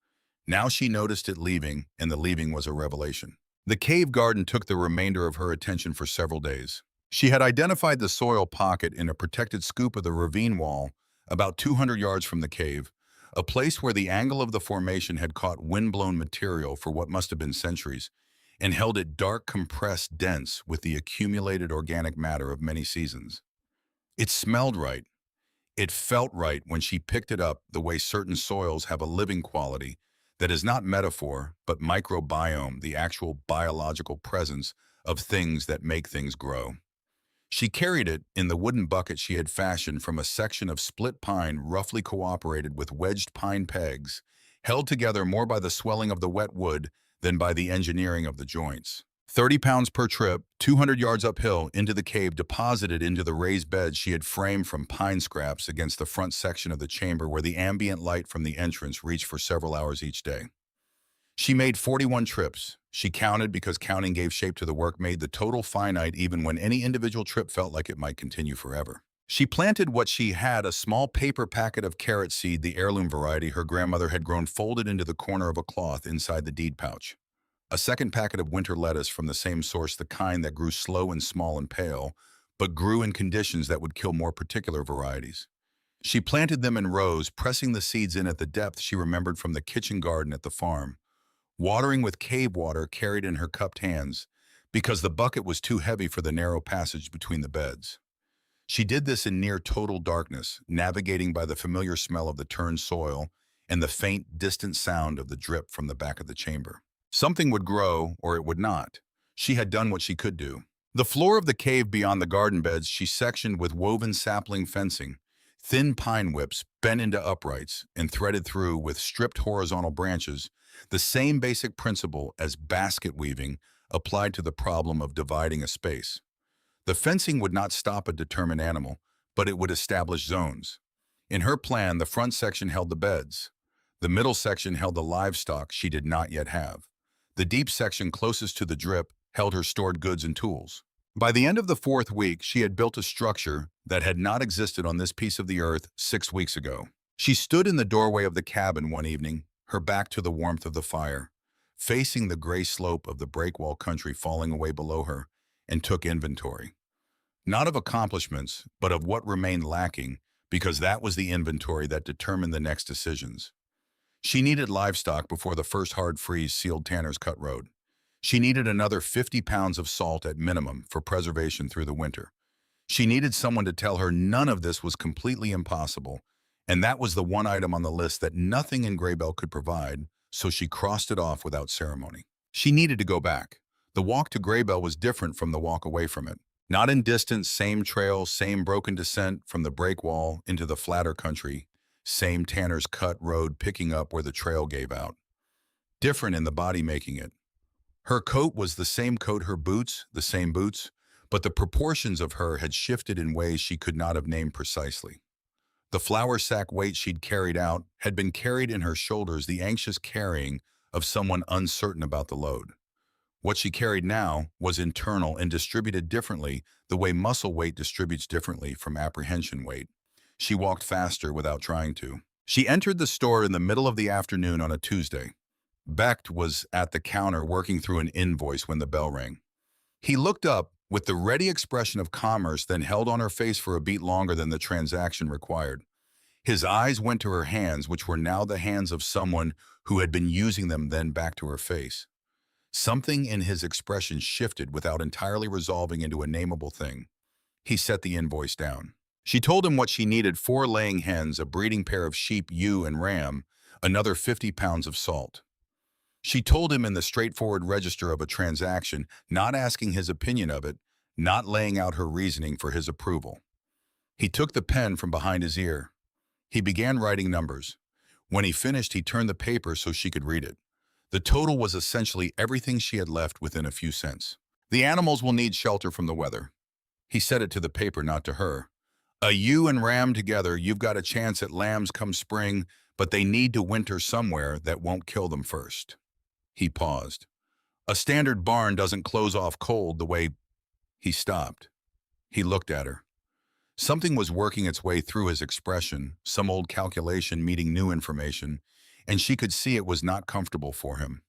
Now she noticed it leaving, and the leaving was a revelation. The cave garden took the remainder of her attention for several days. She had identified the soil pocket in a protected scoop of the ravine wall about 200 yards from the cave, a place where the angle of the formation had caught wind-blown material for what must have been centuries, and held it dark, compressed, dense with the accumulated organic matter of many seasons. It smelled right. It felt right when she picked it up, the way certain soils have a living quality that is not metaphor, but microbiome, the actual biological presence of things that make things grow. She carried it in the wooden bucket she had fashioned from a section of split pine roughly cooperated with wedged pine pegs, held together more by the swelling of the wet wood than by the engineering of the joints. 30 pounds per trip, 200 yards uphill into the cave, deposited into the raised beds she had framed from pine scraps against the front section of the chamber where the ambient light from the entrance reached for several hours each day. She made 41 trips. She counted because counting gave shape to the work, made the total finite even when any individual trip felt like it might continue forever. She planted what she had, a small paper packet of carrot seed, the heirloom variety her grandmother had grown, folded into the corner of a cloth inside the deed pouch. A second packet of winter lettuce from the same source, the kind that grew slow and small and pale, but grew in conditions that would kill more particular varieties. She planted them in rows, pressing the seeds in at the depth she remembered from the kitchen garden at the farm, watering with cave water carried in her cupped hands, because the bucket was too heavy for the narrow passage between the beds. She did this in near total darkness, navigating by the familiar smell of the turned soil and the faint, distant sound of the drip from the back of the chamber. Something would grow, or it would not. She had done what she could do. The floor of the cave beyond the garden beds she sectioned with woven sapling fencing, thin pine whips bent into uprights and threaded through with stripped horizontal branches, the same basic principle as basket weaving applied to the problem of dividing a space. The fencing would not stop a determined animal, but it would establish zones. In her plan, the front section held the beds. The middle section held the livestock she did not yet have. The deep section closest to the drip held her stored goods and tools. By the end of the 4th week, she had built a structure that had not existed on this piece of the earth 6 weeks ago. She stood in the doorway of the cabin one evening, her back to the warmth of the fire, facing the gray slope of the breakwall country falling away below her, and took inventory. Not of accomplishments, but of what remained lacking, because that was the inventory that determined the next decisions. She needed livestock before the first hard freeze sealed Tanner's Cut Road. She needed another 50 pounds of salt at minimum for preservation through the winter. She needed someone to tell her none of this was completely impossible, and that was the one item on the list that nothing in Graybell could provide, so she crossed it off without ceremony. She needed to go back. The walk to Graybell was different from the walk away from it. Not in distance, same trail, same broken descent from the break wall into the flatter country, same Tanner's Cut Road picking up where the trail gave out. Different in the body making it. Her coat was the same coat, her boots, the same boots, but the proportions of her had shifted in ways she could not have named precisely. The flour sack weight she'd carried out had been carried in her shoulders, the anxious carrying of someone uncertain about the load. What she carried now was internal and distributed differently, the way muscle weight distributes differently from apprehension weight. She walked faster without trying to. She entered the store in the middle of the afternoon on a Tuesday. Becht was at the counter working through an invoice when the bell rang. He looked up with the ready expression of commerce, then held on her face for a beat longer than the transaction required. His eyes went to her hands, which were now the hands of someone who had been using them, then back to her face. Something in his expression shifted without entirely resolving into a nameable thing. He set the invoice down. She told him what she needed: 4 laying hens, a breeding pair of sheep, ewe and ram, another 50 pounds of salt. She told him in the straightforward register of a transaction, not asking his opinion of it, not laying out her reasoning for his approval. He took the pen from behind his ear. He began writing numbers. When he finished, he turned the paper so she could read it. The total was essentially everything she had left within a few cents. The animals will need shelter from the weather. He said it to the paper, not to her. A ewe and ram together, you've got a chance at lambs come spring, but they need to winter somewhere that won't kill them first. He paused. A standard barn doesn't close off cold the way... He stopped. He looked at her. Something was working its way through his expression, some old calculation meeting new information, and she could see it was not comfortable for him.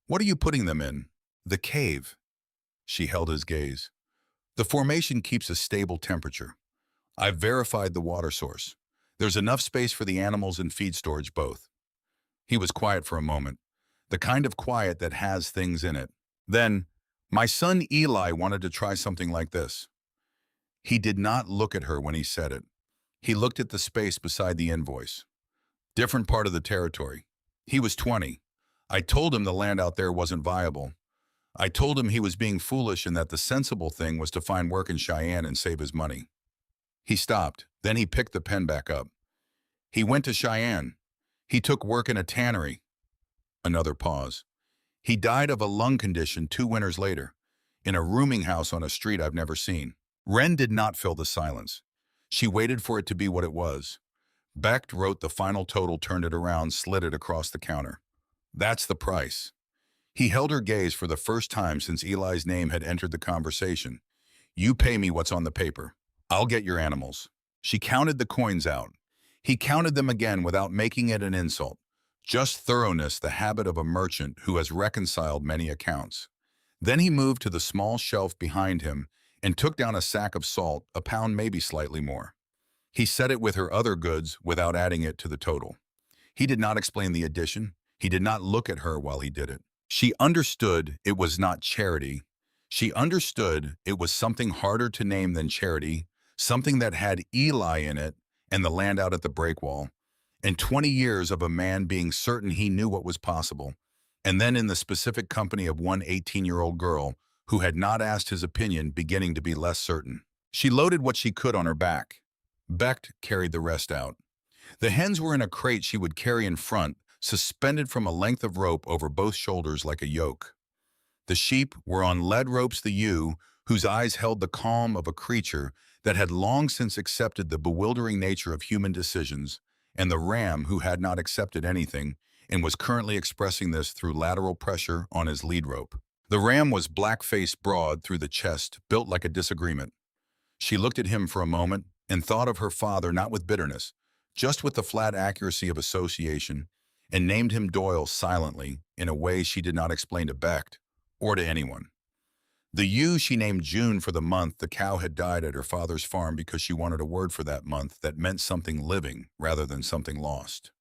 What are you putting them in? The cave. She held his gaze. The formation keeps a stable temperature. I've verified the water source. There's enough space for the animals and feed storage both. He was quiet for a moment, the kind of quiet that has things in it. Then, my son Eli wanted to try something like this. He did not look at her when he said it. He looked at the space beside the invoice. Different part of the territory. He was 20. I told him the land out there wasn't viable. I told him he was being foolish and that the sensible thing was to find work in Cheyenne and save his money. He stopped. Then he picked the pen back up. He went to Cheyenne. He took work in a tannery. Another pause. He died of a lung condition 2 winters later, in a rooming house on a street I've never seen. Wren did not fill the silence. She waited for it to be what it was. Becht wrote the final total, turned it around, slid it across the counter. That's the price. He held her gaze for the first time since Eli's name had entered the conversation. You pay me what's on the paper. I'll get your animals. She counted the coins out. He counted them again without making it an insult. Just thoroughness, the habit of a merchant who has reconciled many accounts. Then he moved to the small shelf behind him and took down a sack of salt, a pound, maybe slightly more. He set it with her other goods without adding it to the total. He did not explain the addition. He did not look at her while he did it. She understood it was not charity. She understood it was something harder to name than charity, something that had Eli in it and the land out at the breakwall, and 20 years of a man being certain he knew what was possible, and then in the specific company of one 18-year-old girl who had not asked his opinion, beginning to be less certain. She loaded what she could on her back. Becht carried the rest out. The hens were in a crate she would carry in front, suspended from a length of rope over both shoulders like a yoke. The sheep were on lead ropes, the ewe, whose eyes held the calm of a creature that had long since accepted the bewildering nature of human decisions, and the ram who had not accepted anything and was currently expressing this through lateral pressure on his lead rope. The ram was black-faced, broad through the chest, built like a disagreement. She looked at him for a moment and thought of her father, not with bitterness, just with the flat accuracy of association, and named him Doyle silently in a way she did not explain to Becht or to anyone. The ewe she named June for the month the cow had died at her father's farm because she wanted a word for that month that meant something living rather than something lost.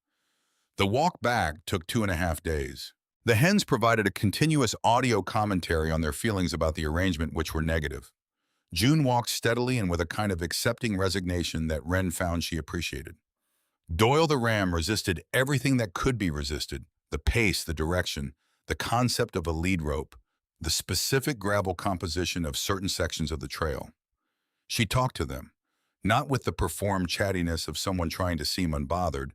The walk back took 2.5 days. The hens provided a continuous audio commentary on their feelings about the arrangement, which were negative. June walked steadily and with a kind of accepting resignation that Wren found she appreciated. Doyle the ram resisted everything that could be resisted: the pace, the direction, the concept of a lead rope, the specific gravel composition of certain sections of the trail. She talked to them, not with the performed chattiness of someone trying to seem unbothered,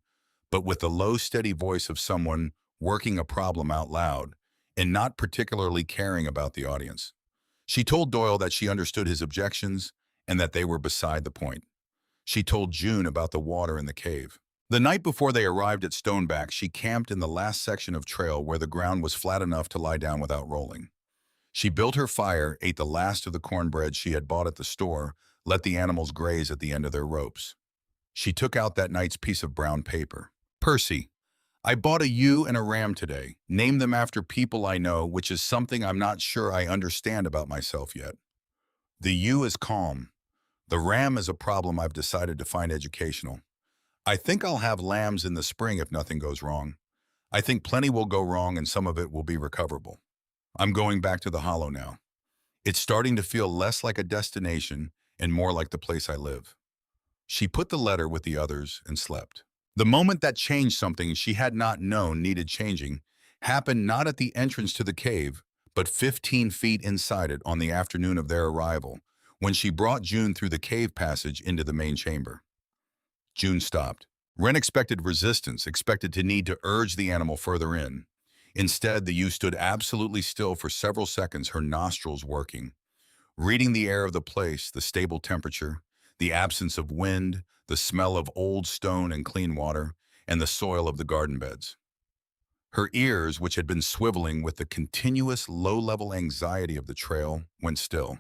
but with the low, steady voice of someone working a problem out loud and not particularly caring about the audience. She told Doyle that she understood his objections and that they were beside the point. She told June about the water in the cave. The night before they arrived at Stoneback, she camped in the last section of trail where the ground was flat enough to lie down without rolling. She built her fire, ate the last of the cornbread she had bought at the store, let the animals graze at the end of their ropes. She took out that night's piece of brown paper. Percy, I bought a ewe and a ram today. Name them after people I know, which is something I'm not sure I understand about myself yet. The ewe is calm. The ram is a problem I've decided to find educational. I think I'll have lambs in the spring if nothing goes wrong. I think plenty will go wrong and some of it will be recoverable. I'm going back to the hollow now. It's starting to feel less like a destination and more like the place I live. She put the letter with the others and slept. The moment that changed something she had not known needed changing happened not at the entrance to the cave, but 15 feet inside it on the afternoon of their arrival, when she brought June through the cave passage into the main chamber. June stopped. Wren expected resistance, expected to need to urge the animal further in. Instead, the ewe stood absolutely still for several seconds, her nostrils working, reading the air of the place, the stable temperature, the absence of wind, the smell of old stone and clean water, and the soil of the garden beds. Her ears, which had been swiveling with the continuous low-level anxiety of the trail, went still.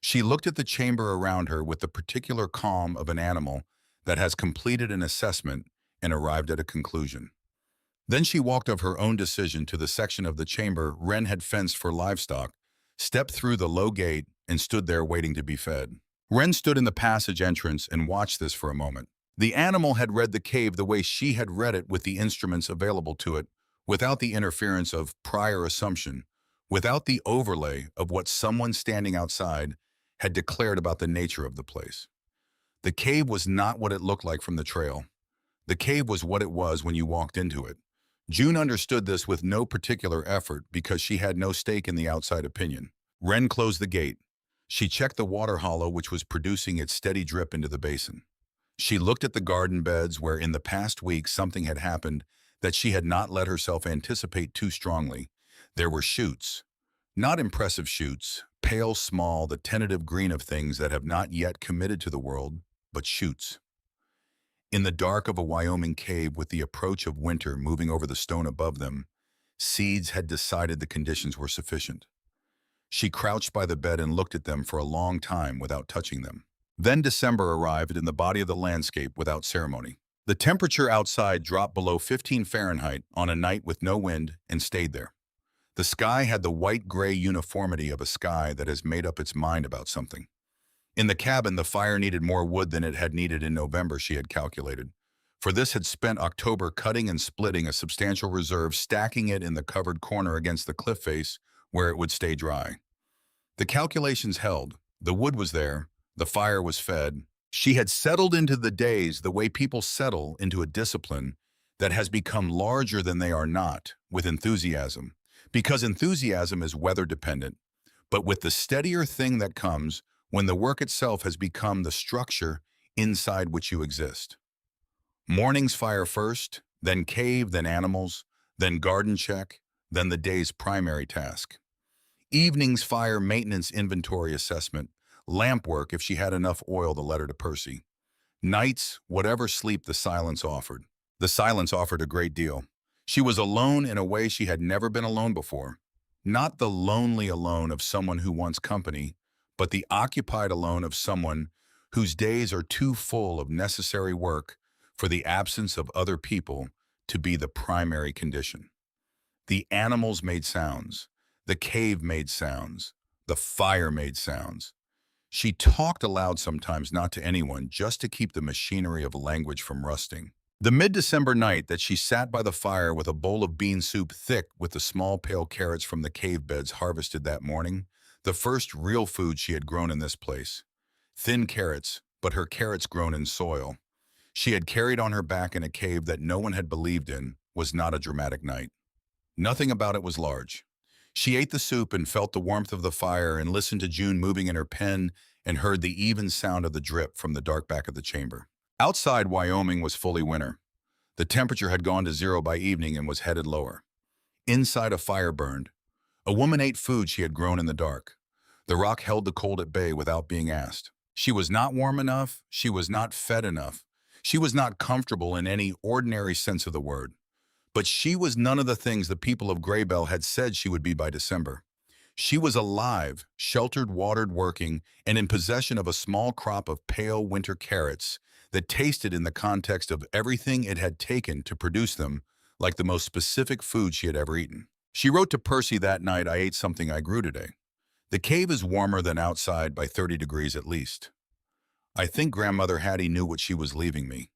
She looked at the chamber around her with the particular calm of an animal that has completed an assessment and arrived at a conclusion. Then she walked of her own decision to the section of the chamber Wren had fenced for livestock, stepped through the low gate, and stood there waiting to be fed. Wren stood in the passage entrance and watched this for a moment. The animal had read the cave the way she had read it, with the instruments available to it, without the interference of prior assumption, without the overlay of what someone standing outside had declared about the nature of the place. The cave was not what it looked like from the trail. The cave was what it was when you walked into it. June understood this with no particular effort because she had no stake in the outside opinion. Wren closed the gate. She checked the water hollow, which was producing its steady drip into the basin. She looked at the garden beds where in the past week something had happened that she had not let herself anticipate too strongly. There were shoots. Not impressive shoots, pale, small, the tentative green of things that have not yet committed to the world, but shoots. In the dark of a Wyoming cave, with the approach of winter moving over the stone above them, seeds had decided the conditions were sufficient. She crouched by the bed and looked at them for a long time without touching them. Then December arrived in the body of the landscape without ceremony. The temperature outside dropped below 15 Fahrenheit on a night with no wind and stayed there. The sky had the white-gray uniformity of a sky that has made up its mind about something. In the cabin, the fire needed more wood than it had needed in November, she had calculated. For this had spent October cutting and splitting a substantial reserve, stacking it in the covered corner against the cliff face where it would stay dry. The calculations held. The wood was there. The fire was fed. She had settled into the days the way people settle into a discipline that has become larger than they are not, with enthusiasm. Because enthusiasm is weather-dependent, but with the steadier thing that comes when the work itself has become the structure inside which you exist. Morning's fire first, then cave, then animals, then garden check, then the day's primary task. Evening's fire, maintenance, inventory assessment, lamp work if she had enough oil, the letter to Percy. Nights, whatever sleep the silence offered. The silence offered a great deal. She was alone in a way she had never been alone before. Not the lonely alone of someone who wants company, but the occupied alone of someone whose days are too full of necessary work for the absence of other people to be the primary condition. The animals made sounds. The cave made sounds. The fire made sounds. She talked aloud sometimes, not to anyone, just to keep the machinery of language from rusting. The mid-December night that she sat by the fire with a bowl of bean soup thick with the small pale carrots from the cave beds harvested that morning, the first real food she had grown in this place. Thin carrots, but her carrots grown in soil. She had carried on her back in a cave that no one had believed in, was not a dramatic night. Nothing about it was large. She ate the soup and felt the warmth of the fire and listened to June moving in her pen and heard the even sound of the drip from the dark back of the chamber. Outside Wyoming was fully winter. The temperature had gone to zero by evening and was headed lower. Inside a fire burned. A woman ate food she had grown in the dark. The rock held the cold at bay without being asked. She was not warm enough. She was not fed enough. She was not comfortable in any ordinary sense of the word. But she was none of the things the people of Graybell had said she would be by December. She was alive, sheltered, watered, working, and in possession of a small crop of pale winter carrots that tasted in the context of everything it had taken to produce them like the most specific food she had ever eaten. She wrote to Percy that night, "I ate something I grew today. The cave is warmer than outside by 30 degrees at least. I think Grandmother Hattie knew what she was leaving me.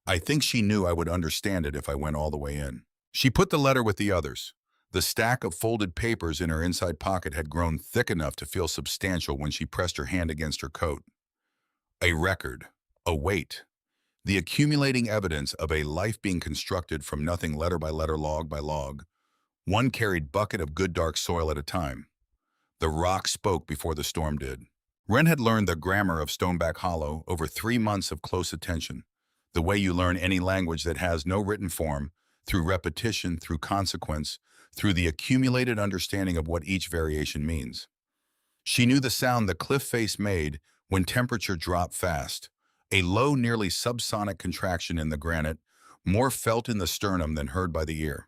I think she knew I would understand it if I went all the way in." She put the letter with the others. The stack of folded papers in her inside pocket had grown thick enough to feel substantial when she pressed her hand against her coat. A record, a weight, the accumulating evidence of a life being constructed from nothing, letter by letter, log by log, one carried bucket of good dark soil at a time. The rock spoke before the storm did. Wren had learned the grammar of Stoneback Hollow over 3 months of close attention, the way you learn any language that has no written form, through repetition, through consequence, through the accumulated understanding of what each variation means. She knew the sound the cliff face made when temperature dropped fast, a low, nearly subsonic contraction in the granite, more felt in the sternum than heard by the ear.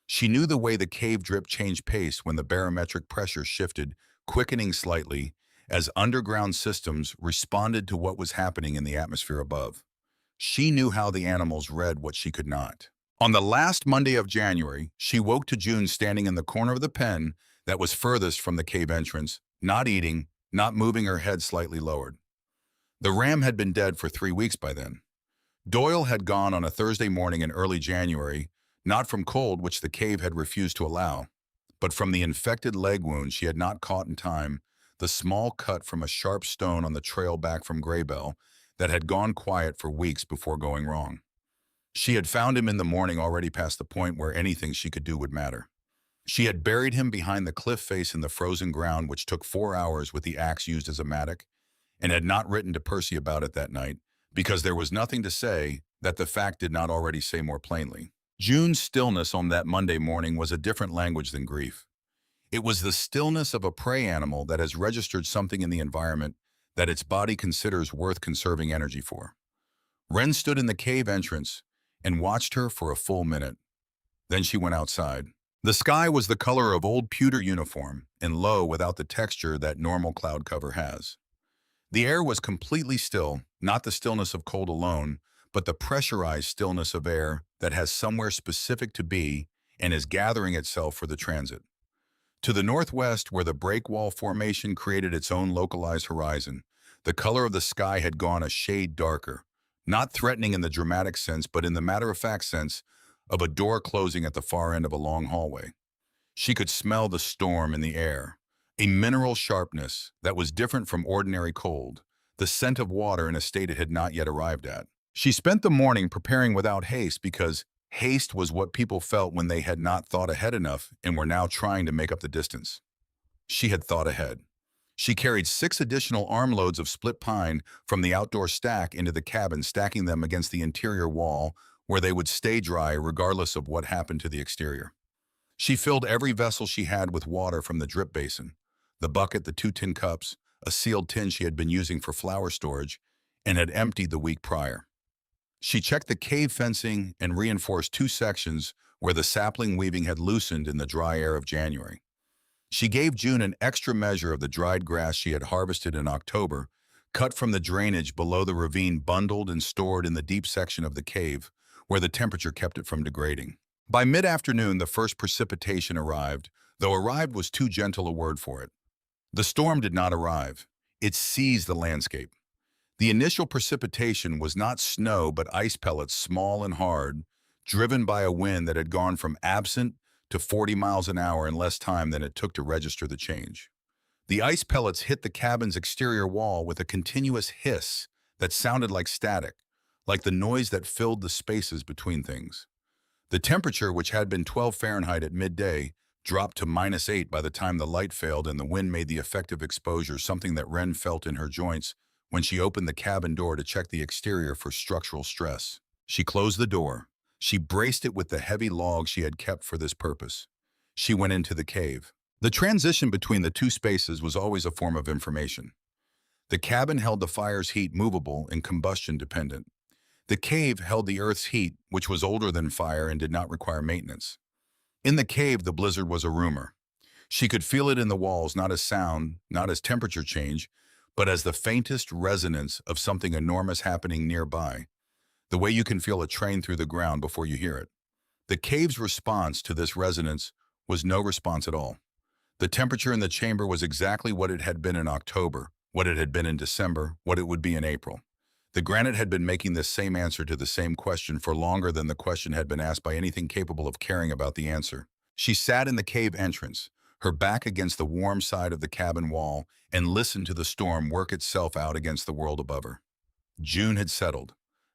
She knew the way the cave drip changed pace when the barometric pressure shifted, quickening slightly, as underground systems responded to what was happening in the atmosphere above. She knew how the animals read what she could not. On the last Monday of January, she woke to June standing in the corner of the pen that was furthest from the cave entrance, not eating, not moving, her head slightly lowered. The ram had been dead for 3 weeks by then. Doyle had gone on a Thursday morning in early January, not from cold, which the cave had refused to allow, but from the infected leg wound she had not caught in time, the small cut from a sharp stone on the trail back from Graybell that had gone quiet for weeks before going wrong. She had found him in the morning, already past the point where anything she could do would matter. She had buried him behind the cliff face in the frozen ground, which took 4 hours with the axe used as a mattock, and had not written to Percy about it that night, because there was nothing to say that the fact did not already say more plainly. June's stillness on that Monday morning was a different language than grief. It was the stillness of a prey animal that has registered something in the environment that its body considers worth conserving energy for. Wren stood in the cave entrance and watched her for a full minute. Then she went outside. The sky was the color of old pewter uniform and low, without the texture that normal cloud cover has. The air was completely still, not the stillness of cold alone, but the pressurized stillness of air that has somewhere specific to be and is gathering itself for the transit. To the northwest, where the breakwall formation created its own localized horizon, the color of the sky had gone a shade darker, not threatening in the dramatic sense, but in the matter-of-fact sense of a door closing at the far end of a long hallway. She could smell the storm in the air, a mineral sharpness that was different from ordinary cold, the scent of water in a state it had not yet arrived at. She spent the morning preparing without haste, because haste was what people felt when they had not thought ahead enough and were now trying to make up the distance. She had thought ahead. She carried 6 additional armloads of split pine from the outdoor stack into the cabin, stacking them against the interior wall where they would stay dry regardless of what happened to the exterior. She filled every vessel she had with water from the drip basin, the bucket, the 2 tin cups, a sealed tin she had been using for flour storage and had emptied the week prior. She checked the cave fencing and reinforced 2 sections where the sapling weaving had loosened in the dry air of January. She gave June an extra measure of the dried grass she had harvested in October, cut from the drainage below the ravine, bundled and stored in the deep section of the cave, where the temperature kept it from degrading. By mid-afternoon, the first precipitation arrived, though arrived was too gentle a word for it. The storm did not arrive. It seized the landscape. The initial precipitation was not snow but ice pellets small and hard, driven by a wind that had gone from absent to 40 miles an hour in less time than it took to register the change. The ice pellets hit the cabin's exterior wall with a continuous hiss that sounded like static, like the noise that filled the spaces between things. The temperature, which had been 12 Fahrenheit at midday, dropped to -8 by the time the light failed and the wind made the effective exposure something that Wren felt in her joints when she opened the cabin door to check the exterior for structural stress. She closed the door. She braced it with the heavy log she had kept for this purpose. She went into the cave. The transition between the two spaces was always a form of information. The cabin held the fire's heat movable and combustion dependent. The cave held the Earth's heat, which was older than fire and did not require maintenance. In the cave, the blizzard was a rumor. She could feel it in the walls, not as sound, not as temperature change, but as the faintest resonance of something enormous happening nearby, the way you can feel a train through the ground before you hear it. The cave's response to this resonance was no response at all. The temperature in the chamber was exactly what it had been in October, what it had been in December, what it would be in April. The granite had been making this same answer to the same question for longer than the question had been asked by anything capable of caring about the answer. She sat in the cave entrance, her back against the warm side of the cabin wall, and listened to the storm work itself out against the world above her. June had settled.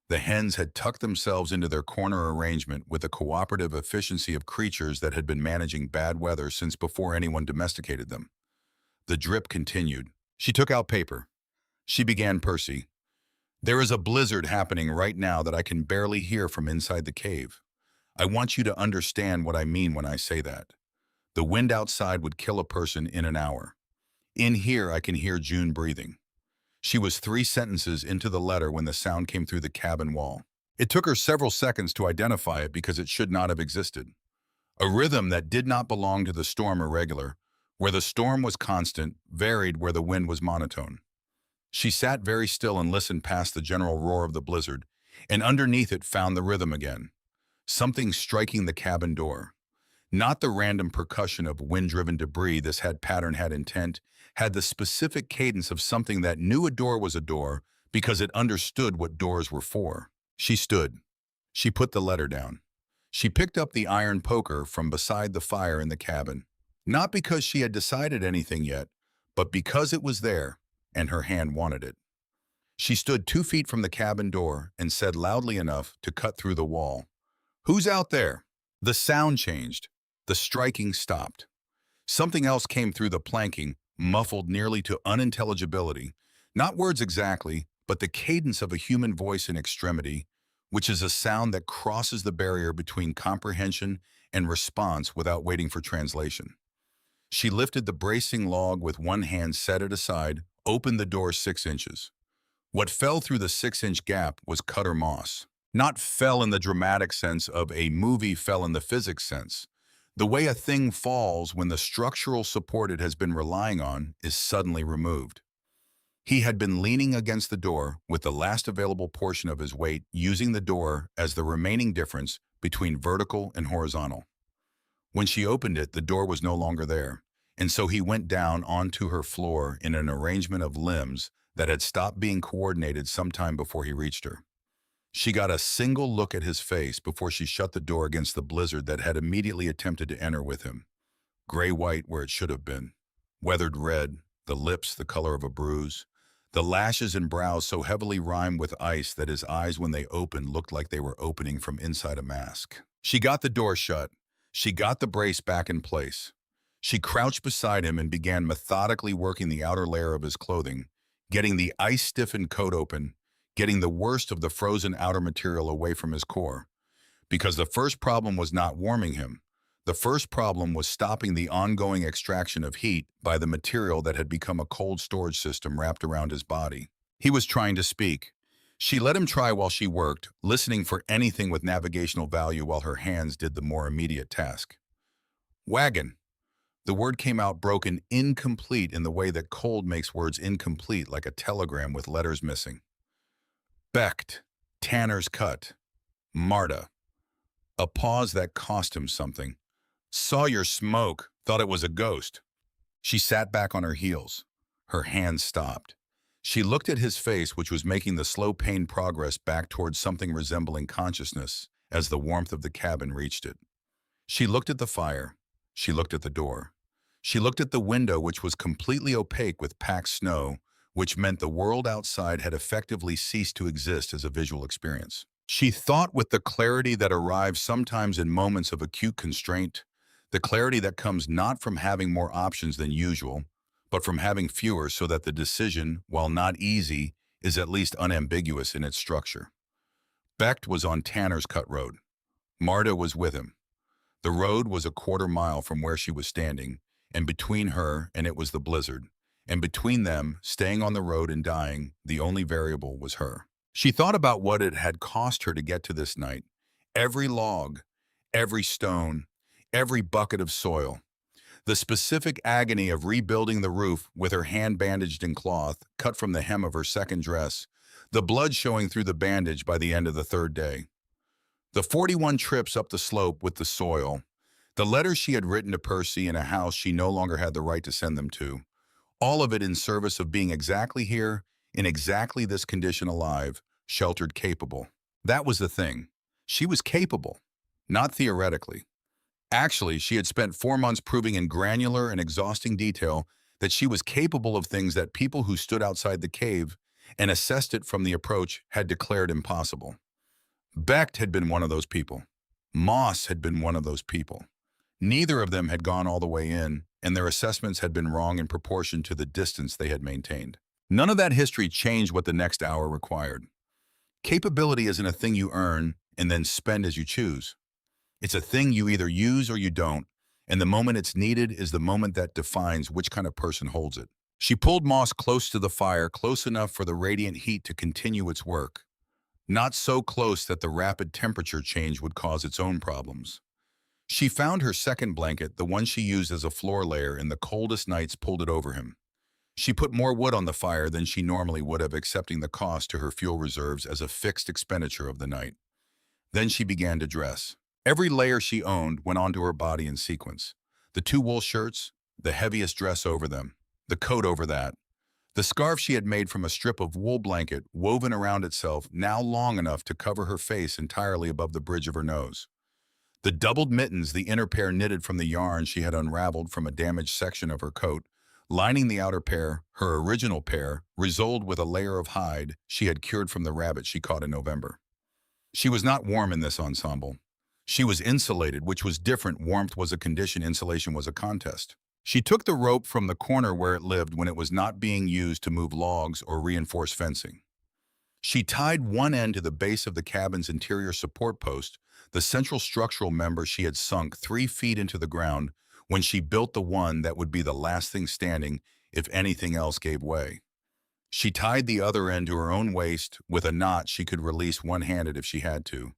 The hens had tucked themselves into their corner arrangement with the cooperative efficiency of creatures that had been managing bad weather since before anyone domesticated them. The drip continued. She took out paper. She began Percy. There is a blizzard happening right now that I can barely hear from inside the cave. I want you to understand what I mean when I say that. The wind outside would kill a person in an hour. In here, I can hear June breathing. She was 3 sentences into the letter when the sound came through the cabin wall. It took her several seconds to identify it because it should not have existed. A rhythm that did not belong to the storm irregular, where the storm was constant, varied where the wind was monotone. She sat very still and listened past the general roar of the blizzard, and underneath it found the rhythm again. Something striking the cabin door. Not the random percussion of wind-driven debris. This pattern had intent, had the specific cadence of something that knew a door was a door because it understood what doors were for. She stood. She put the letter down. She picked up the iron poker from beside the fire in the cabin. Not because she had decided anything yet, but because it was there, and her hand wanted it. She stood 2 feet from the cabin door and said loudly enough to cut through the wall, "Who's out there?" The sound changed. The striking stopped. Something else came through the planking, muffled nearly to unintelligibility. Not words exactly, but the cadence of a human voice in extremity, which is a sound that crosses the barrier between comprehension and response without waiting for translation. She lifted the bracing log with one hand, set it aside, opened the door 6 inches. What fell through the 6-inch gap was cutter moss. Not fell in the dramatic sense of a movie fell in the physics sense. The way a thing falls when the structural support it has been relying on is suddenly removed. He had been leaning against the door with the last available portion of his weight, using the door as the remaining difference between vertical and horizontal. When she opened it, the door was no longer there, and so he went down onto her floor in an arrangement of limbs that had stopped being coordinated sometime before he reached her. She got a single look at his face before she shut the door against the blizzard that had immediately attempted to enter with him. Gray-white where it should have been. Weathered red, the lips the color of a bruise. The lashes and brows so heavily rimed with ice that his eyes, when they opened, looked like they were opening from inside a mask. She got the door shut. She got the brace back in place. She crouched beside him and began methodically working the outer layer of his clothing, getting the ice-stiffened coat open, getting the worst of the frozen outer material away from his core. Because the first problem was not warming him. The first problem was stopping the ongoing extraction of heat by the material that had become a cold storage system wrapped around his body. He was trying to speak. She let him try while she worked, listening for anything with navigational value while her hands did the more immediate task. Wagon. The word came out broken, incomplete in the way that cold makes words incomplete, like a telegram with letters missing. Becked, Tanner's cut, Marta. A pause that cost him something. Saw your smoke, thought it was a ghost. She sat back on her heels. Her hands stopped. She looked at his face, which was making the slow pain progress back towards something resembling consciousness as the warmth of the cabin reached it. She looked at the fire. She looked at the door. She looked at the window, which was completely opaque with packed snow, which meant the world outside had effectively ceased to exist as a visual experience. She thought with the clarity that arrives sometimes in moments of acute constraint, the clarity that comes not from having more options than usual, but from having fewer so that the decision, while not easy, is at least unambiguous in its structure. Becht was on Tanner's Cut Road. Marta was with him. The road was a quarter-mile from where she was standing, and between her and it was the blizzard. And between them, staying on the road and dying, the only variable was her. She thought about what it had cost her to get to this night. Every log, every stone, every bucket of soil. The specific agony of rebuilding the roof with her hand bandaged in cloth, cut from the hem of her second dress, the blood showing through the bandage by the end of the third day. The 41 trips up the slope with the soil, the letters she had written to Percy in a house she no longer had the right to send them to, all of it in service of being exactly here, in exactly this condition alive, sheltered, capable. That was the thing. She was capable, not theoretically. Actually, she had spent 4 months proving in granular and exhausting detail that she was capable of things that people who stood outside the cave and assessed it from the approach had declared impossible. Becht had been one of those people. Moss had been one of those people. Neither of them had gone all the way in, and their assessments had been wrong in proportion to the distance they had maintained. None of that history changed what the next hour required. Capability isn't a thing you earn and then spend as you choose. It's a thing you either use or you don't, and the moment it's needed is the moment that defines which kind of person holds it. She pulled Moss close to the fire, close enough for the radiant heat to continue its work. Not so close that the rapid temperature change would cause its own problems. She found her second blanket, the one she used as a floor layer in the coldest nights, pulled it over him. She put more wood on the fire than she normally would have, accepting the cost to her fuel reserves as a fixed expenditure of the night. Then she began to dress. Every layer she owned went onto her body in sequence. The 2 wool shirts, the heaviest dress over them, the coat over that, the scarf she had made from a strip of wool blanket woven around itself, now long enough to cover her face entirely above the bridge of her nose. The doubled mittens, the inner pair knitted from the yarn she had unraveled from a damaged section of her coat, lining the outer pair, her original pair, risoled with a layer of hide she had cured from the rabbit she caught in November. She was not warm in this ensemble. She was insulated, which was different. Warmth was a condition, insulation was a contest. She took the rope from the corner where it lived when it was not being used to move logs or reinforce fencing. She tied one end to the base of the cabin's interior support post, the central structural member she had sunk 3 feet into the ground when she built the one that would be the last thing standing if anything else gave way. She tied the other end to her own waist with a knot she could release one-handed if she had to.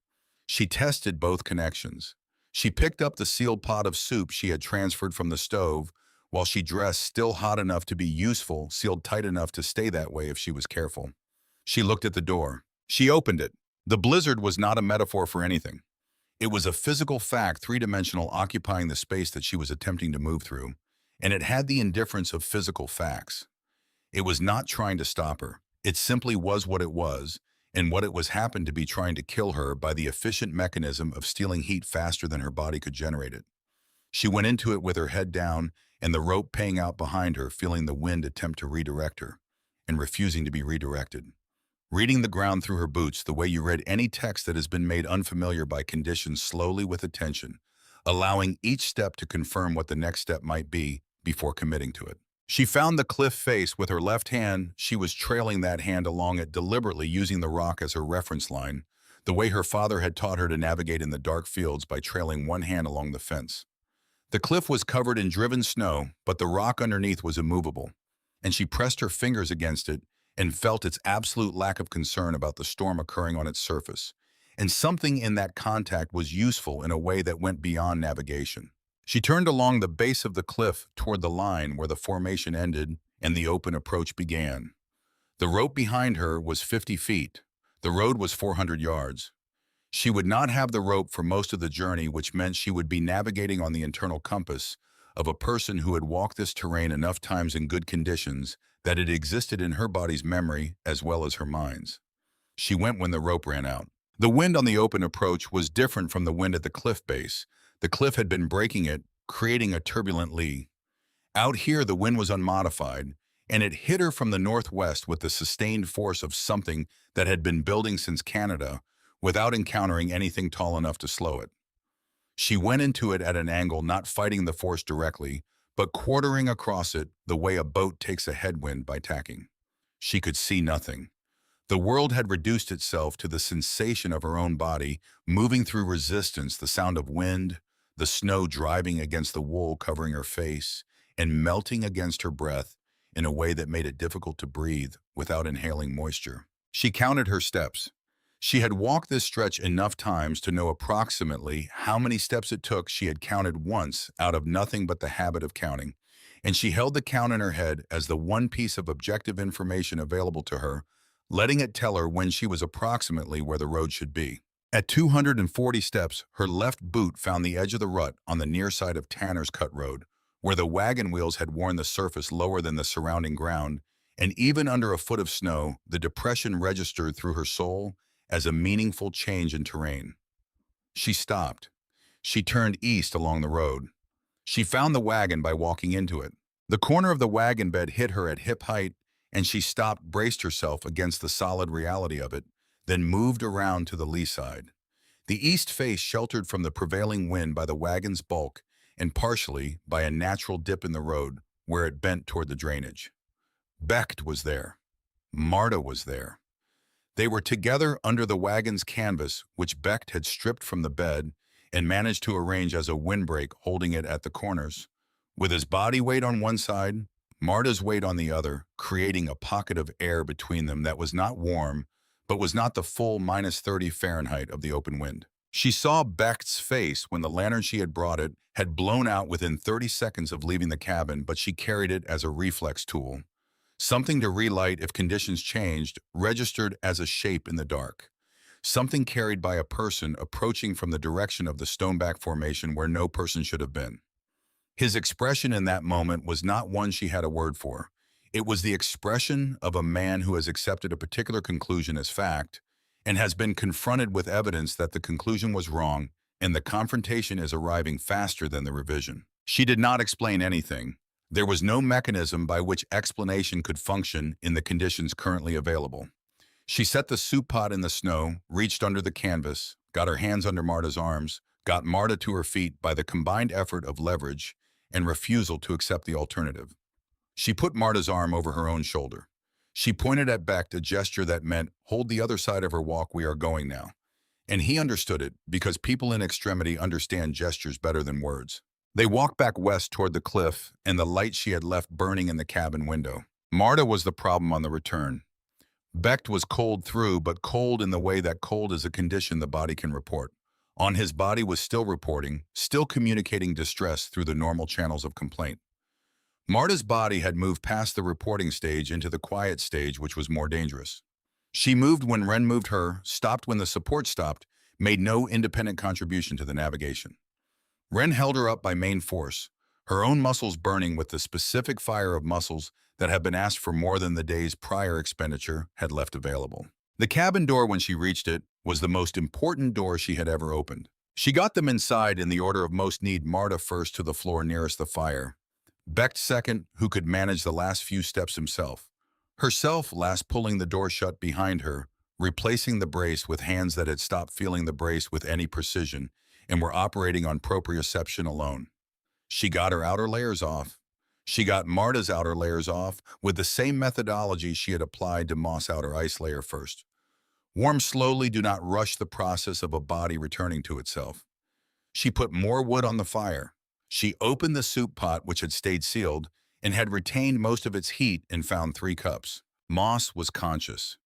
She tested both connections. She picked up the sealed pot of soup she had transferred from the stove while she dressed, still hot enough to be useful, sealed tight enough to stay that way if she was careful. She looked at the door. She opened it. The blizzard was not a metaphor for anything. It was a physical fact, 3-dimensional, occupying the space that she was attempting to move through, and it had the indifference of physical facts. It was not trying to stop her. It simply was what it was, and what it was happened to be trying to kill her by the efficient mechanism of stealing heat faster than her body could generate it. She went into it with her head down and the rope paying out behind her, feeling the wind attempt to redirect her, and refusing to be redirected. Reading the ground through her boots the way you read any text that has been made unfamiliar by conditions, slowly with attention, allowing each step to confirm what the next step might be before committing to it. She found the cliff face with her left hand. She was trailing that hand along it, deliberately using the rock as her reference line, the way her father had taught her to navigate in the dark fields by trailing one hand along the fence. The cliff was covered in driven snow, but the rock underneath was immovable, and she pressed her fingers against it and felt its absolute lack of concern about the storm occurring on its surface. And something in that contact was useful in a way that went beyond navigation. She turned along the base of the cliff toward the line where the formation ended and the open approach began. The rope behind her was 50 feet. The road was 400 yards. She would not have the rope for most of the journey, which meant she would be navigating on the internal compass of a person who had walked this terrain enough times in good conditions that it existed in her body's memory as well as her mind's. She went when the rope ran out. The wind on the open approach was different from the wind at the cliff base. The cliff had been breaking it, creating a turbulent lee. Out here, the wind was unmodified, and it hit her from the northwest with the sustained force of something that had been building since Canada without encountering anything tall enough to slow it. She went into it at an angle, not fighting the force directly, but quartering across it the way a boat takes a headwind by tacking. She could see nothing. The world had reduced itself to the sensation of her own body, moving through resistance, the sound of wind, the snow driving against the wool covering her face, and melting against her breath in a way that made it difficult to breathe without inhaling moisture. She counted her steps. She had walked this stretch enough times to know approximately how many steps it took. She had counted once out of nothing but the habit of counting, and she held the count in her head as the one piece of objective information available to her, letting it tell her when she was approximately where the road should be. At 240 steps, her left boot found the edge of the rut on the near side of Tanner's Cut Road, where the wagon wheels had worn the surface lower than the surrounding ground, and even under a foot of snow, the depression registered through her soul as a meaningful change in terrain. She stopped. She turned east along the road. She found the wagon by walking into it. The corner of the wagon bed hit her at hip height, and she stopped, braced herself against the solid reality of it, then moved around to the lee side. The east face sheltered from the prevailing wind by the wagon's bulk and partially by a natural dip in the road where it bent toward the drainage. Becht was there. Marta was there. They were together under the wagon's canvas, which Becht had stripped from the bed and managed to arrange as a windbreak, holding it at the corners. With his body weight on one side, Marta's weight on the other, creating a pocket of air between them that was not warm, but was not the full -30 Fahrenheit of the open wind. She saw Becht's face when the lantern she had brought it had blown out within 30 seconds of leaving the cabin, but she carried it as a reflex tool. Something to relight if conditions changed, registered as a shape in the dark. Something carried by a person approaching from the direction of the Stoneback Formation where no person should have been. His expression in that moment was not one she had a word for. It was the expression of a man who has accepted a particular conclusion as fact and has been confronted with evidence that the conclusion was wrong, and the confrontation is arriving faster than the revision. She did not explain anything. There was no mechanism by which explanation could function in the conditions currently available. She set the soup pot in the snow, reached under the canvas, got her hands under Marta's arms, got Marta to her feet by the combined effort of leverage and refusal to accept the alternative. She put Marta's arm over her own shoulder. She pointed at Becht, a gesture that meant, hold the other side of her walk, we are going now. And he understood it because people in extremity understand gestures better than words. They walked back west toward the cliff and the light she had left burning in the cabin window. Marta was the problem on the return. Becht was cold through, but cold in the way that cold is a condition the body can report. On his body was still reporting, still communicating distress through the normal channels of complaint. Marta's body had moved past the reporting stage into the quiet stage, which was more dangerous. She moved when Wren moved her, stopped when the support stopped, made no independent contribution to the navigation. Wren held her up by main force, her own muscles burning with the specific fire of muscles that had been asked for more than the day's prior expenditure had left available. The cabin door, when she reached it, was the most important door she had ever opened. She got them inside in the order of most need, Marta first to the floor nearest the fire. Becht second, who could manage the last few steps himself. Herself last, pulling the door shut behind her, replacing the brace with hands that had stopped feeling the brace with any precision and were operating on proprioception alone. She got her outer layers off. She got Marta's outer layers off with the same methodology she had applied to Moss' outer ice layer first. Warm slowly, do not rush the process of a body returning to itself. She put more wood on the fire. She opened the soup pot, which had stayed sealed, and had retained most of its heat, and found 3 cups. Moss was conscious.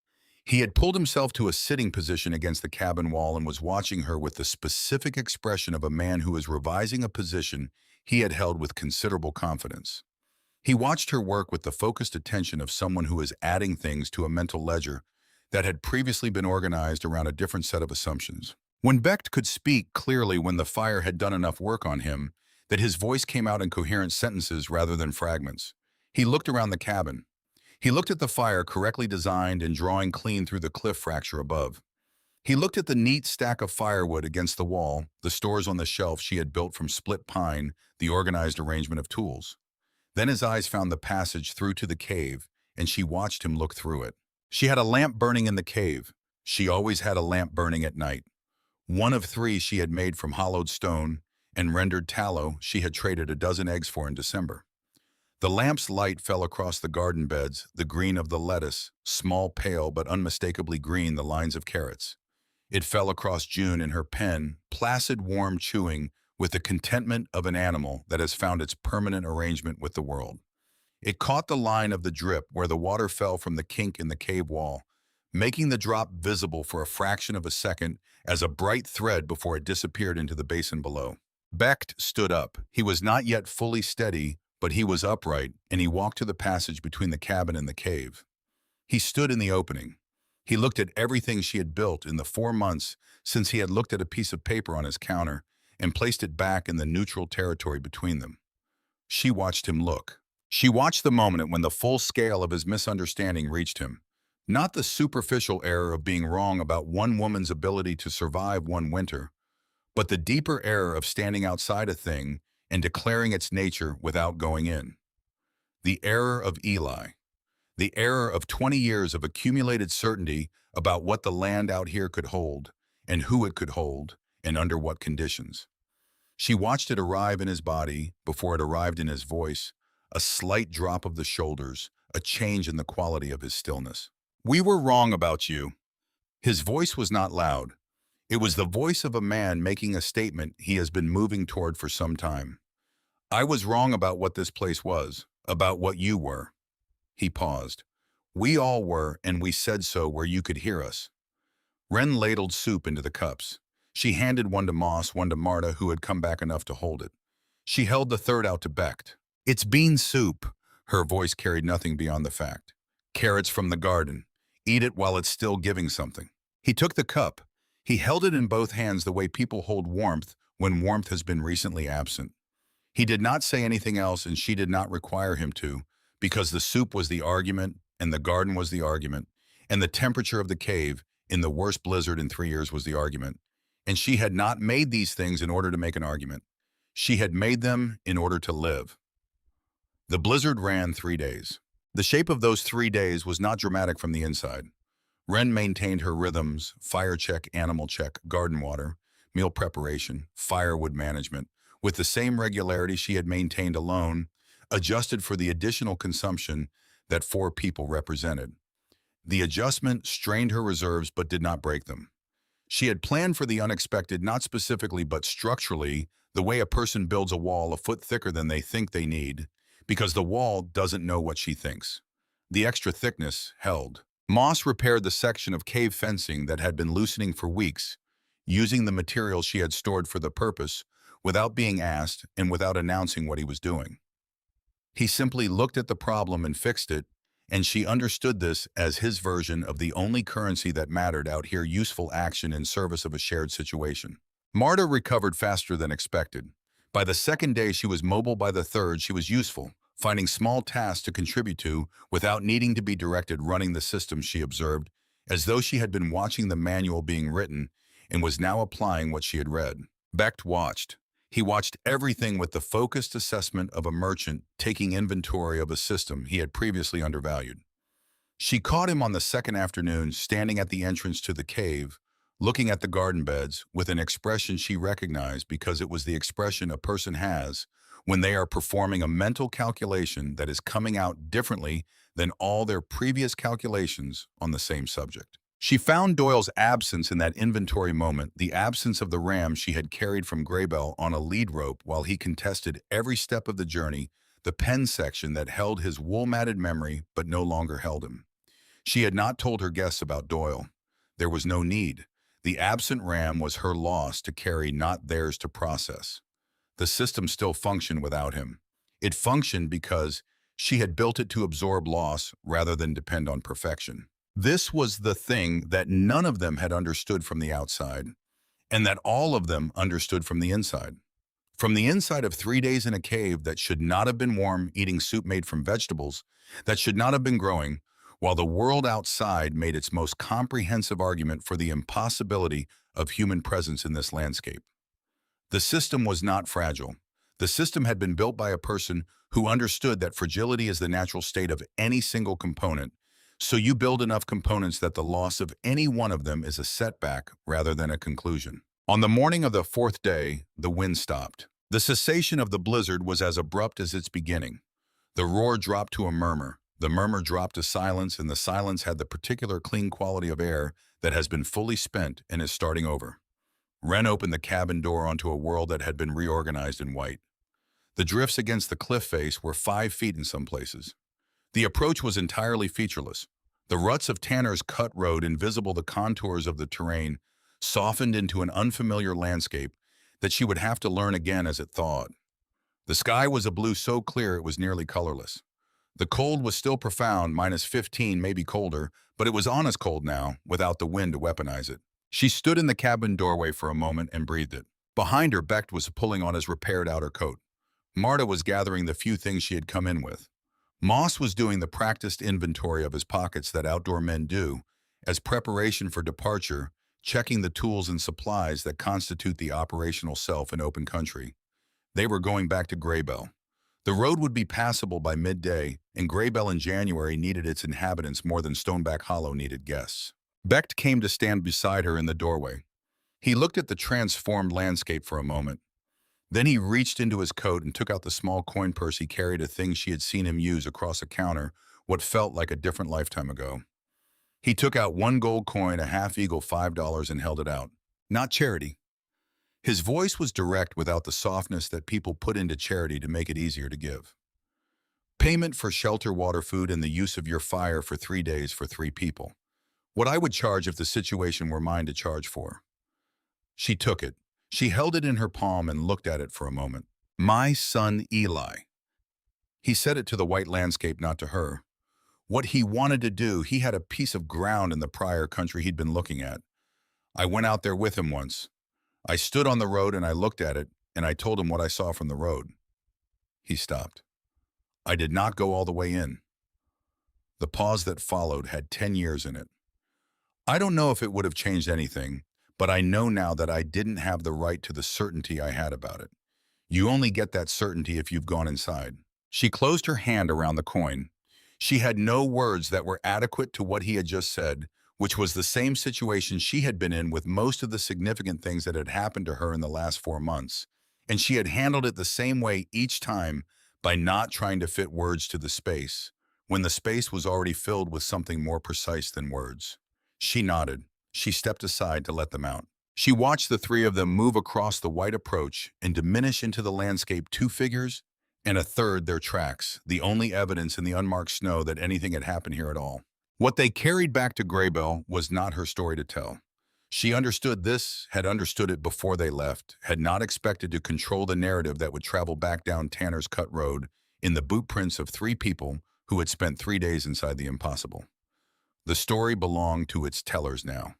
He had pulled himself to a sitting position against the cabin wall and was watching her with the specific expression of a man who is revising a position he had held with considerable confidence. He watched her work with the focused attention of someone who is adding things to a mental ledger that had previously been organized around a different set of assumptions. When Becht could speak clearly, when the fire had done enough work on him, that his voice came out in coherent sentences rather than fragments. He looked around the cabin. He looked at the fire correctly designed and drawing clean through the cliff fracture above. He looked at the neat stack of firewood against the wall, the stores on the shelf she had built from split pine, the organized arrangement of tools. Then his eyes found the passage through to the cave, and she watched him look through it. She had a lamp burning in the cave. She always had a lamp burning at night. One of three she had made from hollowed stone and rendered tallow she had traded a dozen eggs for in December. The lamp's light fell across the garden beds, the green of the lettuce, small, pale, but unmistakably green the lines of carrots. It fell across June in her pen, placid, warm, chewing, with the contentment of an animal that has found its permanent arrangement with the world. It caught the line of the drip where the water fell from the kink in the cave wall, making the drop visible for a fraction of a second as a bright thread before it disappeared into the basin below. Becht stood up. He was not yet fully steady, but he was upright, and he walked to the passage between the cabin and the cave. He stood in the opening. He looked at everything she had built in the 4 months since he had looked at a piece of paper on his counter and placed it back in the neutral territory between them. She watched him look. She watched the moment when the full scale of his misunderstanding reached him. Not the superficial error of being wrong about one woman's ability to survive one winter, but the deeper error of standing outside a thing and declaring its nature without going in. The error of Eli. The error of 20 years of accumulated certainty about what the land out here could hold, and who it could hold, and under what conditions. She watched it arrive in his body before it arrived in his voice, a slight drop of the shoulders, a change in the quality of his stillness. "We were wrong about you." His voice was not loud. It was the voice of a man making a statement he has been moving toward for some time. "I was wrong about what this place was, about what you were." He paused. "We all were, and we said so where you could hear us." Wren ladled soup into the cups. She handed one to Moss, one to Marta, who had come back enough to hold it. She held the third out to Becht. "It's bean soup." Her voice carried nothing beyond the fact. "Carrots from the garden. Eat it while it's still giving something." He took the cup. He held it in both hands the way people hold warmth when warmth has been recently absent. He did not say anything else, and she did not require him to, because the soup was the argument, and the garden was the argument, and the temperature of the cave, in the worst blizzard in 3 years, was the argument. And she had not made these things in order to make an argument. She had made them in order to live. The blizzard ran 3 days. The shape of those 3 days was not dramatic from the inside. Wren maintained her rhythms: fire check, animal check, garden water, meal preparation, firewood management, with the same regularity she had maintained alone, adjusted for the additional consumption that 4 people represented. The adjustment strained her reserves but did not break them. She had planned for the unexpected, not specifically but structurally, the way a person builds a wall a foot thicker than they think they need, because the wall doesn't know what she thinks. The extra thickness held. Moss repaired the section of cave fencing that had been loosening for weeks, using the material she had stored for the purpose, without being asked and without announcing what he was doing. He simply looked at the problem and fixed it, and she understood this as his version of the only currency that mattered out here: useful action in service of a shared situation. Marta recovered faster than expected. By the second day she was mobile, by the third she was useful, finding small tasks to contribute to without needing to be directed, running the system she observed, as though she had been watching the manual being written and was now applying what she had read. Becht watched. He watched everything with the focused assessment of a merchant taking inventory of a system he had previously undervalued. She caught him on the second afternoon, standing at the entrance to the cave, looking at the garden beds with an expression she recognized because it was the expression a person has when they are performing a mental calculation that is coming out differently than all their previous calculations on the same subject. She found Doyle's absence in that inventory moment, the absence of the ram she had carried from Graybell on a lead rope while he contested every step of the journey, the pen section that held his wool-matted memory but no longer held him. She had not told her guests about Doyle. There was no need. The absent ram was her loss to carry, not theirs to process. The system still functioned without him. It functioned because she had built it to absorb loss rather than depend on perfection. This was the thing that none of them had understood from the outside, and that all of them understood from the inside. From the inside of 3 days in a cave that should not have been warm, eating soup made from vegetables that should not have been growing, while the world outside made its most comprehensive argument for the impossibility of human presence in this landscape. The system was not fragile. The system had been built by a person who understood that fragility is the natural state of any single component, so you build enough components that the loss of any one of them is a setback rather than a conclusion. On the morning of the fourth day, the wind stopped. The cessation of the blizzard was as abrupt as its beginning. The roar dropped to a murmur. The murmur dropped to silence, and the silence had the particular clean quality of air that has been fully spent and is starting over. Wren opened the cabin door onto a world that had been reorganized in white. The drifts against the cliff face were 5 feet in some places. The approach was entirely featureless. The ruts of Tanner's cut road, invisible the contours of the terrain, softened into an unfamiliar landscape that she would have to learn again as it thawed. The sky was a blue so clear it was nearly colorless. The cold was still profound, -15, maybe colder, but it was honest cold now, without the wind to weaponize it. She stood in the cabin doorway for a moment and breathed it. Behind her, Becht was pulling on his repaired outer coat. Marta was gathering the few things she had come in with. Moss was doing the practiced inventory of his pockets that outdoor men do, as preparation for departure, checking the tools and supplies that constitute the operational self in open country. They were going back to Graybell. The road would be passable by midday, and Graybell in January needed its inhabitants more than Stoneback Hollow needed guests. Becht came to stand beside her in the doorway. He looked at the transformed landscape for a moment. Then he reached into his coat and took out the small coin purse he carried, a thing she had seen him use across a counter what felt like a different lifetime ago. He took out one gold coin, a half-eagle $5, and held it out. Not charity. His voice was direct without the softness that people put into charity to make it easier to give. Payment for shelter, water, food, and the use of your fire for 3 days for 3 people. What I would charge if the situation were mine to charge for. She took it. She held it in her palm and looked at it for a moment. My son Eli. He said it to the white landscape, not to her. What he wanted to do, he had a piece of ground in the prior country he'd been looking at. I went out there with him once. I stood on the road and I looked at it, and I told him what I saw from the road. He stopped. I did not go all the way in. The pause that followed had 10 years in it. I don't know if it would have changed anything, but I know now that I didn't have the right to the certainty I had about it. You only get that certainty if you've gone inside. She closed her hand around the coin. She had no words that were adequate to what he had just said, which was the same situation she had been in with most of the significant things that had happened to her in the last 4 months. And she had handled it the same way each time, by not trying to fit words to the space, when the space was already filled with something more precise than words. She nodded. She stepped aside to let them out. She watched the 3 of them move across the white approach and diminish into the landscape 2 figures, and a third their tracks, the only evidence in the unmarked snow that anything had happened here at all. What they carried back to Graybell was not her story to tell. She understood this, had understood it before they left, had not expected to control the narrative that would travel back down Tanner's Cut Road in the boot prints of 3 people who had spent 3 days inside the impossible. The story belonged to its tellers now.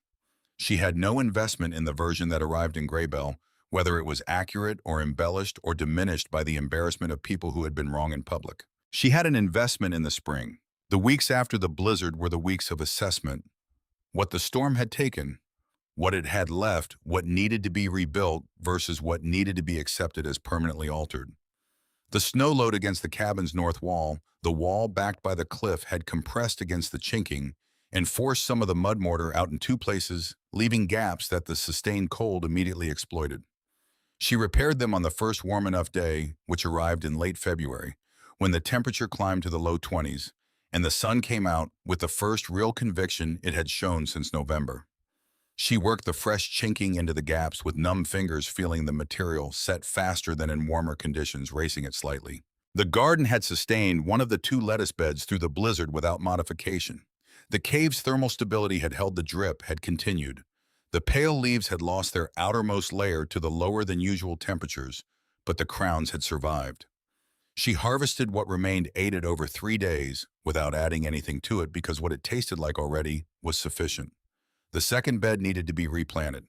She had no investment in the version that arrived in Graybell, whether it was accurate or embellished or diminished by the embarrassment of people who had been wrong in public. She had an investment in the spring. The weeks after the blizzard were the weeks of assessment. What the storm had taken, what it had left, what needed to be rebuilt versus what needed to be accepted as permanently altered. The snow load against the cabin's north wall, the wall backed by the cliff, had compressed against the chinking and forced some of the mud mortar out in 2 places, leaving gaps that the sustained cold immediately exploited. She repaired them on the first warm enough day, which arrived in late February, when the temperature climbed to the low 20s, and the sun came out with the first real conviction it had shown since November. She worked the fresh chinking into the gaps with numb fingers, feeling the material set faster than in warmer conditions, racing it slightly. The garden had sustained one of the 2 lettuce beds through the blizzard without modification. The cave's thermal stability had held, the drip had continued. The pale leaves had lost their outermost layer to the lower than usual temperatures, but the crowns had survived. She harvested what remained, ate it over 3 days without adding anything to it because what it tasted like already was sufficient. The second bed needed to be replanted.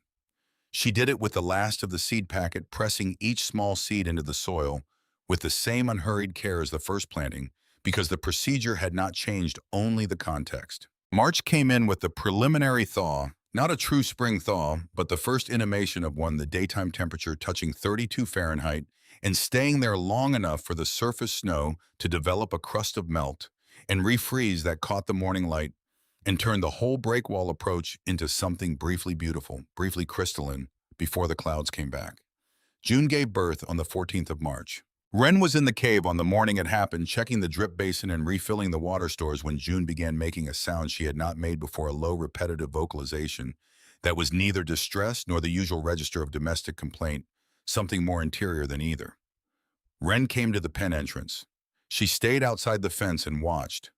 She did it with the last of the seed packet, pressing each small seed into the soil with the same unhurried care as the first planting, because the procedure had not changed, only the context. March came in with the preliminary thaw, not a true spring thaw, but the first intimation of one, the daytime temperature touching 32 Fahrenheit and staying there long enough for the surface snow to develop a crust of melt and refreeze that caught the morning light and turned the whole breakwall approach into something briefly beautiful, briefly crystalline, before the clouds came back. June gave birth on the 14th of March. Wren was in the cave on the morning it happened, checking the drip basin and refilling the water stores when June began making a sound she had not made before, a low, repetitive vocalization that was neither distress nor the usual register of domestic complaint, something more interior than either. Wren came to the pen entrance. She stayed outside the fence and watched.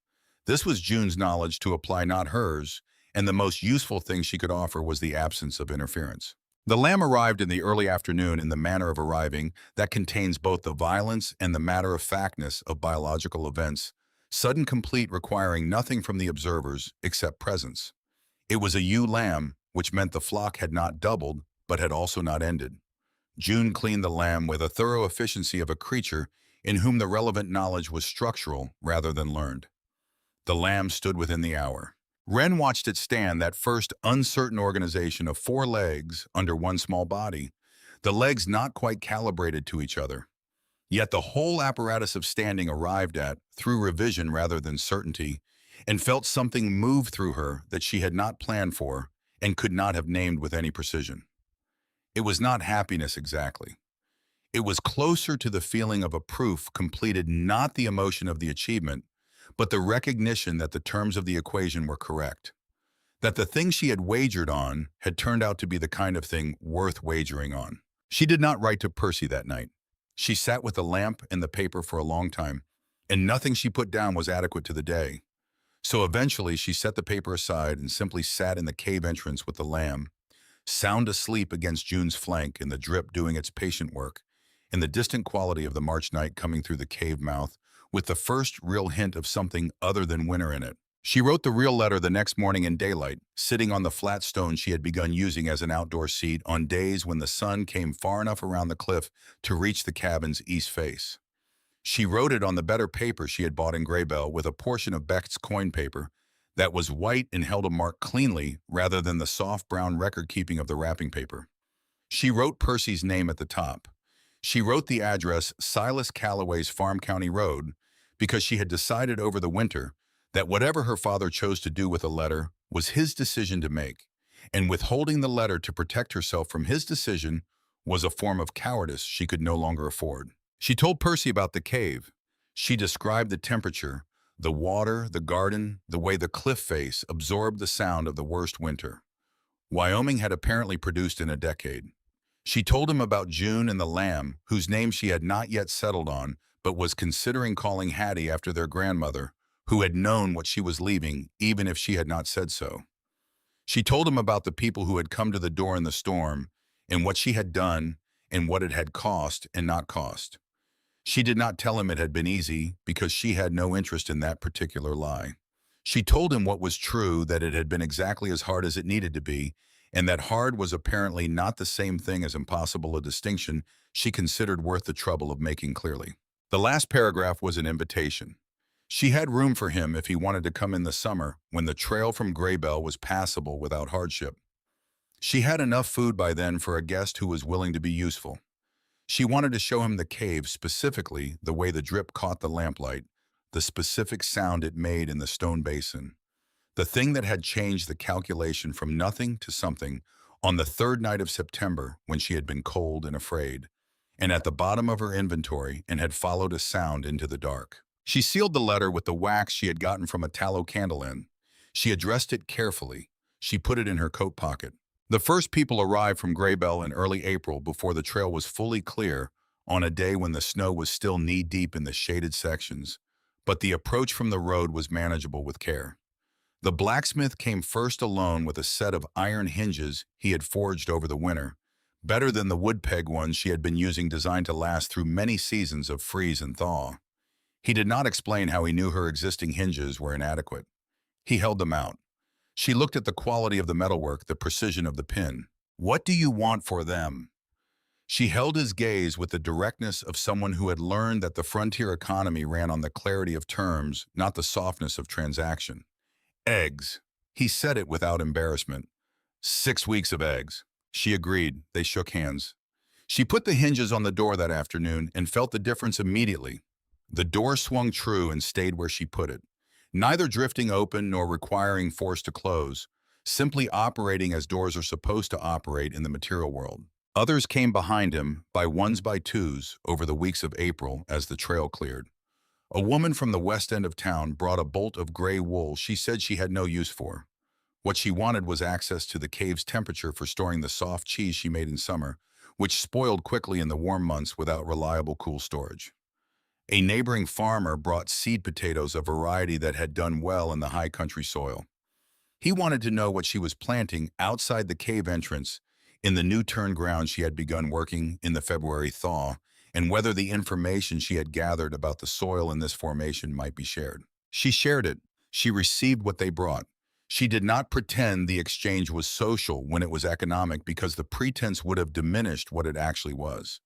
This was June's knowledge to apply, not hers, and the most useful thing she could offer was the absence of interference. The lamb arrived in the early afternoon in the manner of arriving that contains both the violence and the matter-of-factness of biological events, sudden, complete, requiring nothing from the observers except presence. It was a ewe lamb, which meant the flock had not doubled, but had also not ended. June cleaned the lamb with a thorough efficiency of a creature in whom the relevant knowledge was structural rather than learned. The lamb stood within the hour. Wren watched it stand, that first uncertain organization of 4 legs under one small body, the legs not quite calibrated to each other. Yet the whole apparatus of standing arrived at, through revision rather than certainty, and felt something move through her that she had not planned for and could not have named with any precision. It was not happiness exactly. It was closer to the feeling of a proof completed, not the emotion of the achievement, but the recognition that the terms of the equation were correct, that the thing she had wagered on had turned out to be the kind of thing worth wagering on. She did not write to Percy that night. She sat with the lamp and the paper for a long time, and nothing she put down was adequate to the day. So eventually she set the paper aside and simply sat in the cave entrance with the lamb, sound asleep against June's flank, and the drip doing its patient work, and the distant quality of the March night coming through the cave mouth with the first real hint of something other than winter in it. She wrote the real letter the next morning in daylight, sitting on the flat stone she had begun using as an outdoor seat on days when the sun came far enough around the cliff to reach the cabin's east face. She wrote it on the better paper she had bought in Graybell, with a portion of Becht's coin paper that was white and held a mark cleanly rather than the soft brown record-keeping of the wrapping paper. She wrote Percy's name at the top. She wrote the address, Silas Calloway's Farm County Road, because she had decided over the winter that whatever her father chose to do with a letter was his decision to make, and withholding the letter to protect herself from his decision was a form of cowardice she could no longer afford. She told Percy about the cave. She described the temperature, the water, the garden, the way the cliff face absorbed the sound of the worst winter Wyoming had apparently produced in a decade. She told him about June and the lamb, whose name she had not yet settled on, but was considering calling Hattie after their grandmother, who had known what she was leaving, even if she had not said so. She told him about the people who had come to the door in the storm, and what she had done, and what it had cost and not cost. She did not tell him it had been easy, because she had no interest in that particular lie. She told him what was true, that it had been exactly as hard as it needed to be, and that hard was apparently not the same thing as impossible, a distinction she considered worth the trouble of making clearly. The last paragraph was an invitation. She had room for him if he wanted to come in the summer, when the trail from Graybell was passable without hardship. She had enough food by then for a guest who was willing to be useful. She wanted to show him the cave, specifically the way the drip caught the lamplight, the specific sound it made in the stone basin. The thing that had changed the calculation from nothing to something on the 3rd night of September, when she had been cold and afraid, and at the bottom of her inventory, and had followed a sound into the dark. She sealed the letter with the wax she had gotten from a tallow candle end. She addressed it carefully. She put it in her coat pocket. The first people arrived from Graybell in early April, before the trail was fully clear, on a day when the snow was still knee-deep in the shaded sections, but the approach from the road was manageable with care. The blacksmith came first, alone with a set of iron hinges he had forged over the winter, better than the wood peg ones she had been using, designed to last through many seasons of freeze and thaw. He did not explain how he knew her existing hinges were inadequate. He held them out. She looked at the quality of the metalwork, the precision of the pin. What do you want for them? She held his gaze with the directness of someone who had learned that the frontier economy ran on the clarity of terms, not the softness of transaction. Eggs. He said it without embarrassment. 6 weeks of eggs. She agreed. They shook hands. She put the hinges on the door that afternoon and felt the difference immediately. The door swung true and stayed where she put it, neither drifting open nor requiring force to close, simply operating as doors are supposed to operate in the material world. Others came behind him, by ones by twos, over the weeks of April as the trail cleared. A woman from the west end of town brought a bolt of gray wool she said she had no use for. What she wanted was access to the cave's temperature for storing the soft cheese she made in summer, which spoiled quickly in the warm months without reliable cool storage. A neighboring farmer brought seed potatoes, a variety that had done well in the high country soil. He wanted to know what she was planting outside the cave entrance in the new turned ground she had begun working in the February thaw, and whether the information she had gathered about the soil in this formation might be shared. She shared it. She received what they brought. She did not pretend the exchange was social when it was economic, because the pretense would have diminished what it actually was.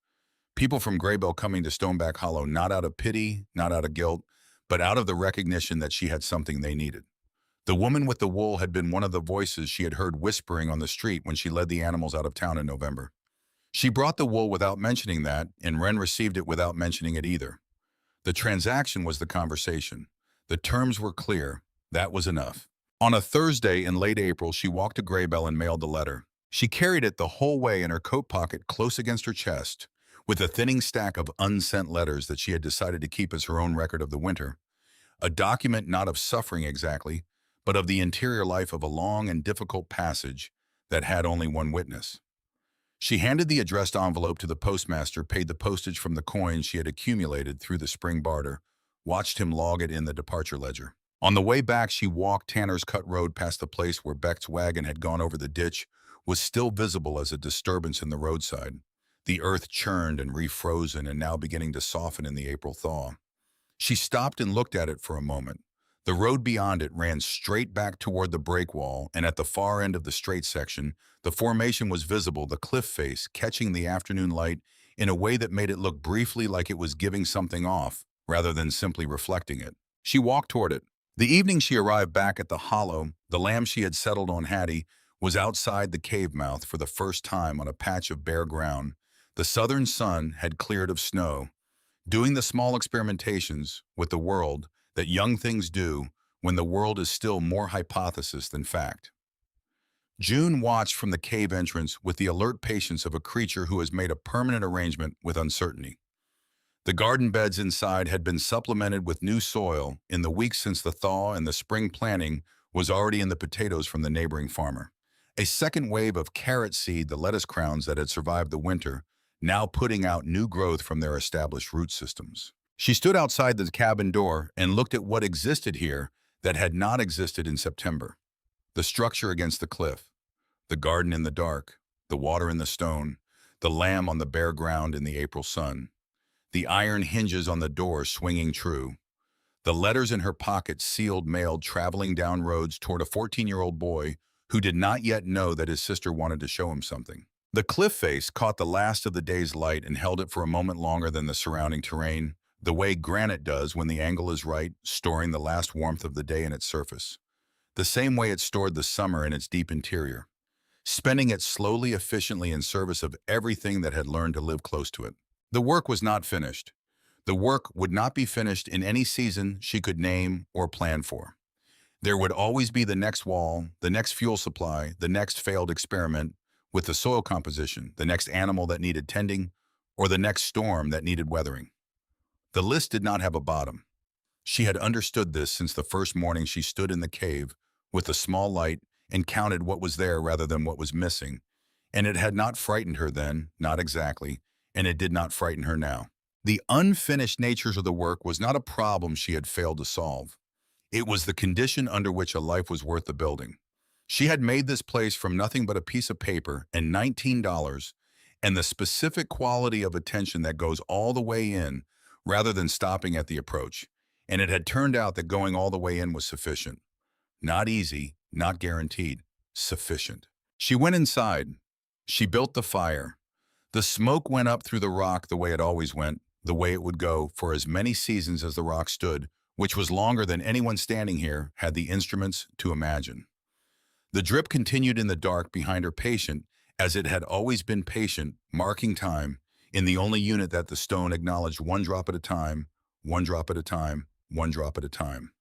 People from Graybell coming to Stoneback Hollow not out of pity, not out of guilt, but out of the recognition that she had something they needed. The woman with the wool had been one of the voices she had heard whispering on the street when she led the animals out of town in November. She brought the wool without mentioning that, and Wren received it without mentioning it either. The transaction was the conversation. The terms were clear. That was enough. On a Thursday in late April, she walked to Graybell and mailed the letter. She carried it the whole way in her coat pocket close against her chest, with a thinning stack of unsent letters that she had decided to keep as her own record of the winter. A document not of suffering exactly, but of the interior life of a long and difficult passage that had only one witness. She handed the addressed envelope to the postmaster, paid the postage from the coins she had accumulated through the spring barter, watched him log it in the departure ledger. On the way back, she walked Tanner's Cut Road past the place where Beck's wagon had gone over the ditch, was still visible as a disturbance in the roadside. The earth churned and refrozen and now beginning to soften in the April thaw. She stopped and looked at it for a moment. The road beyond it ran straight back toward the break wall, and at the far end of the straight section, the formation was visible, the cliff face catching the afternoon light in a way that made it look briefly like it was giving something off, rather than simply reflecting it. She walked toward it. The evening she arrived back at the hollow, the lamb she had settled on Hattie was outside the cave mouth for the first time on a patch of bare ground. The southern sun had cleared of snow, doing the small experimentations with the world that young things do when the world is still more hypothesis than fact. June watched from the cave entrance with the alert patience of a creature who has made a permanent arrangement with uncertainty. The garden beds inside had been supplemented with new soil in the weeks since the thaw, and the spring planting was already in the potatoes from the neighboring farmer. A second wave of carrot seed, the lettuce crowns that had survived the winter, now putting out new growth from their established root systems. She stood outside the cabin door and looked at what existed here that had not existed in September. The structure against the cliff, the garden in the dark, the water in the stone, the lamb on the bare ground in the April sun, the iron hinges on the door swinging true, the letters in her pocket sealed mailed traveling down roads toward a 14-year-old boy who did not yet know that his sister wanted to show him something. The cliff face caught the last of the day's light and held it for a moment longer than the surrounding terrain, the way granite does when the angle is right, storing the last warmth of the day in its surface. The same way it stored the summer in its deep interior, spending it slowly, efficiently in service of everything that had learned to live close to it. The work was not finished. The work would not be finished in any season she could name or plan for. There would always be the next wall, the next fuel supply, the next failed experiment with the soil composition, the next animal that needed tending, or the next storm that needed weathering. The list did not have a bottom. She had understood this since the first morning she stood in the cave with a small light and counted what was there rather than what was missing, and it had not frightened her then, not exactly, and it did not frighten her now. The unfinished natures of the work was not a problem she had failed to solve. It was the condition under which a life was worth the building. She had made this place from nothing but a piece of paper and $19, and the specific quality of attention that goes all the way in rather than stopping at the approach, and it had turned out that going all the way in was sufficient. Not easy, not guaranteed, sufficient. She went inside. She built the fire. The smoke went up through the rock the way it always went, the way it would go for as many seasons as the rock stood, which was longer than anyone standing here had the instruments to imagine. The drip continued in the dark behind her patient, as it had always been patient, marking time, in the only unit that the stone acknowledged one drop at a time, one drop at a time, one drop at a time.